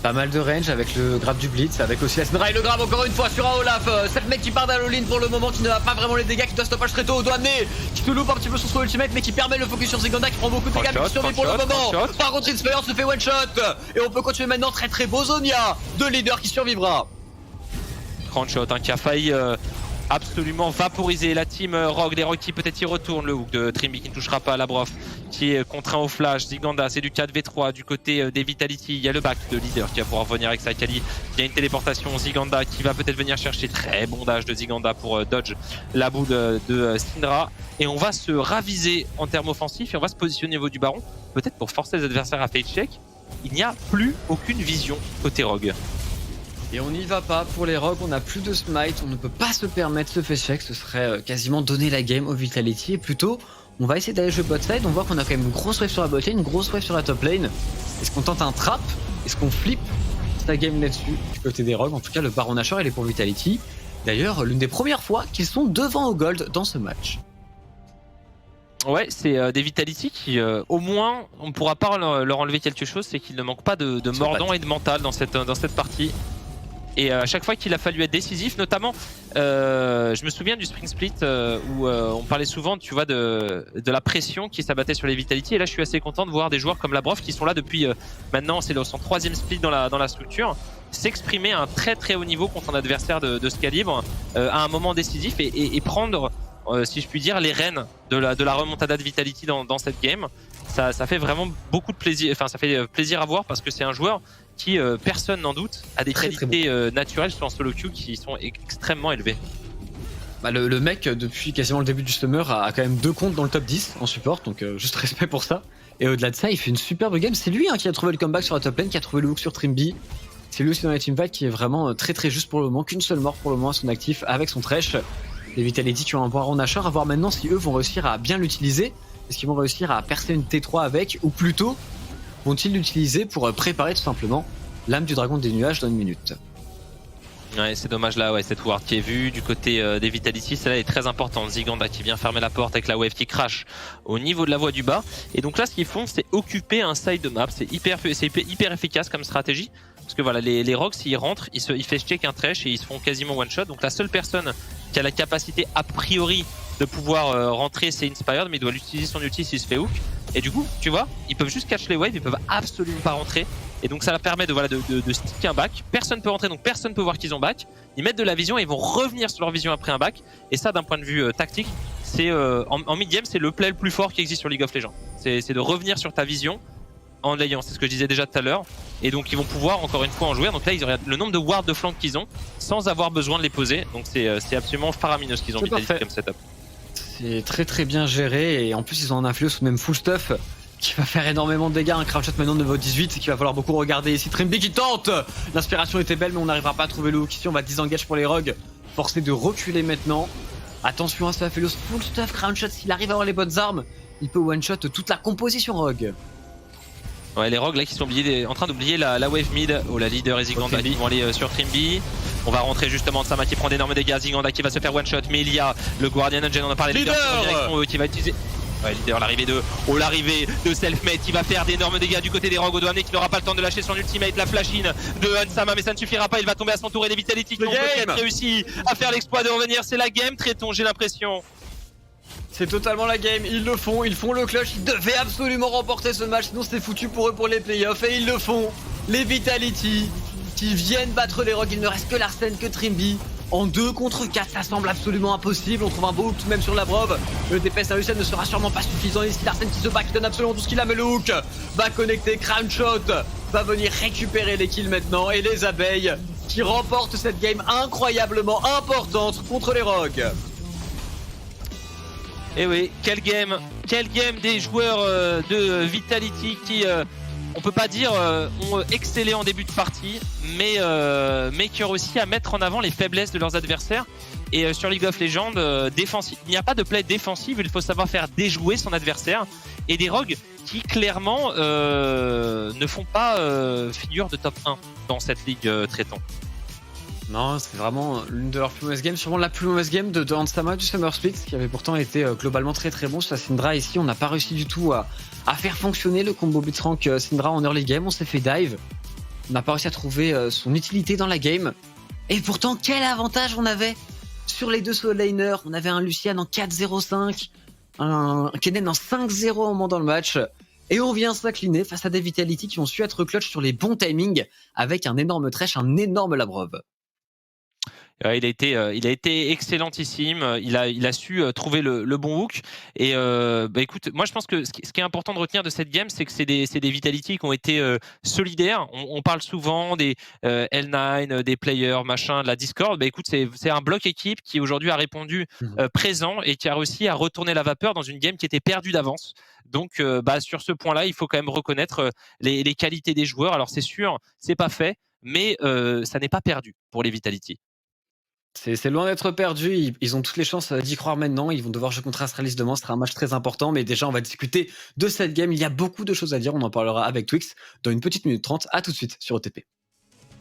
pas mal de range avec le grab du Blitz, avec aussi la Syndra et le grab encore une fois sur un Olaf. Cette mec qui part d'Aloline pour le moment, qui ne va pas vraiment les dégâts, qui doit stoppage très tôt, Odoamne qui te loupe un petit peu sur son ultimate mais qui permet le focus sur Ziganda qui prend beaucoup de dégâts mais qui survit pour le moment. Par contre Inspire se fait one shot et on peut continuer maintenant. Très beau Zonia de leader qui survivra. Grand shot qui a failli absolument vaporiser la team Rogue. Les Rogue qui peut-être y retournent. Le hook de Tremby qui ne touchera pas à la brof, qui est contraint au flash. Ziganda, c'est du 4v3 du côté des Vitality. Il y a le back de leader qui va pouvoir venir avec sa Kali. Il y a une téléportation. Ziganda qui va peut-être venir chercher. Très bon dash de Ziganda pour dodge la boue de Syndra. Et on va se raviser en termes offensifs et on va se positionner au niveau du baron. Peut-être pour forcer les adversaires à fade check. Il n'y a plus aucune vision côté Rogue. Et on n'y va pas pour les Rogues, on n'a plus de smite, on ne peut pas se permettre ce face check, ce serait quasiment donner la game au Vitality. Et plutôt, on va essayer d'aller jouer bot side, on voit qu'on a quand même une grosse wave sur la bot lane, une grosse wave sur la top lane. Est-ce qu'on tente un trap? Est-ce qu'on flippe sa game là-dessus du côté des Rogues? En tout cas, le Baron Nashor, il est pour Vitality. D'ailleurs, l'une des premières fois qu'ils sont devant au gold dans ce match. Ouais, c'est des Vitality qui, au moins, on ne pourra pas leur enlever quelque chose, c'est qu'ils ne manquent pas de mordant et de mental dans cette partie. Et à chaque fois qu'il a fallu être décisif, notamment, je me souviens du Spring Split où on parlait souvent, tu vois, de la pression qui s'abattait sur les Vitality. Et là, je suis assez content de voir des joueurs comme Labrov qui sont là depuis maintenant, c'est son 3e split dans la structure, s'exprimer à un très haut niveau contre un adversaire de ce calibre à un moment décisif et prendre, si je puis dire, les rênes de la remontada de Vitality dans cette game. Ça fait vraiment beaucoup de plaisir, enfin ça fait plaisir à voir parce que c'est un joueur qui, personne n'en doute, a des qualités naturelles sur un solo queue qui sont extrêmement élevées. Bah le mec, depuis quasiment le début du summer, a quand même 2 comptes dans le top 10 en support, donc juste respect pour ça. Et au-delà de ça, il fait une superbe game. C'est lui qui a trouvé le comeback sur la top lane, qui a trouvé le hook sur Tremby. C'est lui aussi dans la teamfight qui est vraiment très juste pour le moment, qu'une seule mort pour le moment à son actif avec son Thresh. Les Vitality qui ont un Baron Nashor, à voir maintenant si eux vont réussir à bien l'utiliser. Est-ce qu'ils vont réussir à percer une T3 avec, ou plutôt vont-ils l'utiliser pour préparer tout simplement l'âme du dragon des nuages dans une minute? Ouais, c'est dommage là, ouais, cette ward qui est vue du côté des Vitality, celle-là est très importante. Ziganda qui vient fermer la porte avec la wave qui crash au niveau de la voie du bas. Et donc là, ce qu'ils font, c'est occuper un side de map. C'est hyper efficace comme stratégie. Parce que voilà, les Rogues, s'ils rentrent, ils fait check un Thresh et ils se font quasiment one shot. Donc la seule personne qui a la capacité a priori de pouvoir rentrer, c'est Inspired, mais il doit utiliser son ulti s'il se fait hook. Et du coup, tu vois, ils peuvent juste catch les waves, ils peuvent absolument pas rentrer. Et donc ça leur permet de sticker un back. Personne peut rentrer, donc personne peut voir qu'ils ont back. Ils mettent de la vision et ils vont revenir sur leur vision après un back. Et ça, d'un point de vue tactique, c'est en mid-game, c'est le play le plus fort qui existe sur League of Legends. C'est de revenir sur ta vision en l'ayant, c'est ce que je disais déjà tout à l'heure. Et donc ils vont pouvoir encore une fois en jouer. Donc là, ils auraient le nombre de wards de flank qu'ils ont sans avoir besoin de les poser. Donc c'est absolument faramineux ce qu'ils ont Vitality comme setup. C'est très bien géré et en plus ils ont un influence même full stuff qui va faire énormément de dégâts. Un crowd shot maintenant niveau 18 qu'il va falloir beaucoup regarder ici. Tremby qui tente. L'inspiration était belle mais on n'arrivera pas à trouver le hook ici. On va disengage pour les Rogues. Forcé de reculer maintenant. Attention à ce Aphelos full stuff. Crown shot, s'il arrive à avoir les bonnes armes, il peut one shot toute la composition Rogue. Ouais, les Rogues là qui sont en train d'oublier la wave mid. Oh, la leader et Ziganda qui vont aller sur Tremby. On va rentrer justement de Sama qui prend d'énormes dégâts. Ziganda qui va se faire one shot, mais il y a le Guardian Angel, on en parlait, leader qui va utiliser. Ouais, leader, l'arrivée de Selfmade qui va faire d'énormes dégâts du côté des Rogues. Odoamne qui n'aura pas le temps de lâcher son ultimate, la flash-in de Sama, mais ça ne suffira pas, il va tomber à son tour et les Vitality qui ont peut-être réussi à faire l'exploit de revenir. C'est la game, Tréton, j'ai l'impression. C'est totalement la game, ils le font, ils font le clutch, ils devaient absolument remporter ce match, sinon c'était foutu pour eux pour les playoffs, et ils le font. Les Vitality qui viennent battre les Rogues, il ne reste que Larsen, que Tremby. En 2 contre 4, ça semble absolument impossible. On trouve un beau hook tout de même sur la Brove. Le DPS à Lucien ne sera sûrement pas suffisant. Ici, Larsen qui se bat, qui donne absolument tout ce qu'il a, mais le hook va connecter. Crown Shot va venir récupérer les kills maintenant. Et les abeilles qui remportent cette game incroyablement importante contre les Rogues. Et oui, quel game des joueurs de Vitality qui, on peut pas dire ont excellé en début de partie, mais qui ont réussi à mettre en avant les faiblesses de leurs adversaires. Et sur League of Legends, il n'y a pas de play défensive, il faut savoir faire déjouer son adversaire. Et des Rogues qui clairement ne font pas figure de top 1 dans cette ligue traitant. Non, c'est vraiment l'une de leurs plus mauvaises games, sûrement la plus mauvaise game de Hansama du Summer Split, qui avait pourtant été globalement très très bon sur la Syndra. Ici, on n'a pas réussi du tout à faire fonctionner le combo Blitzcrank Syndra en early game. On s'est fait dive, on n'a pas réussi à trouver son utilité dans la game. Et pourtant, quel avantage on avait sur les deux solo laners. On avait un Lucian en 4-0-5, un Kennen en 5-0 au moment dans le match. Et on vient s'incliner face à des Vitality qui ont su être clutch sur les bons timings avec un énorme Thresh, un énorme Labrov. Il a été excellentissime. Il a su trouver le bon hook. Et écoute, moi je pense que ce qui est important de retenir de cette game, c'est que c'est des Vitality qui ont été solidaires. On parle souvent des L9, des players, machin, de la Discord. Écoute, c'est un bloc équipe qui aujourd'hui a répondu présent et qui a réussi à retourner la vapeur dans une game qui était perdue d'avance. Donc sur ce point-là, il faut quand même reconnaître les qualités des joueurs. Alors c'est sûr, c'est pas fait, mais ça n'est pas perdu pour les Vitality. C'est loin d'être perdu, ils ont toutes les chances d'y croire maintenant, ils vont devoir jouer contre Astralis demain, ce sera un match très important, mais déjà on va discuter de cette game, il y a beaucoup de choses à dire, on en parlera avec Twix dans une petite minute 30, à tout de suite sur OTP.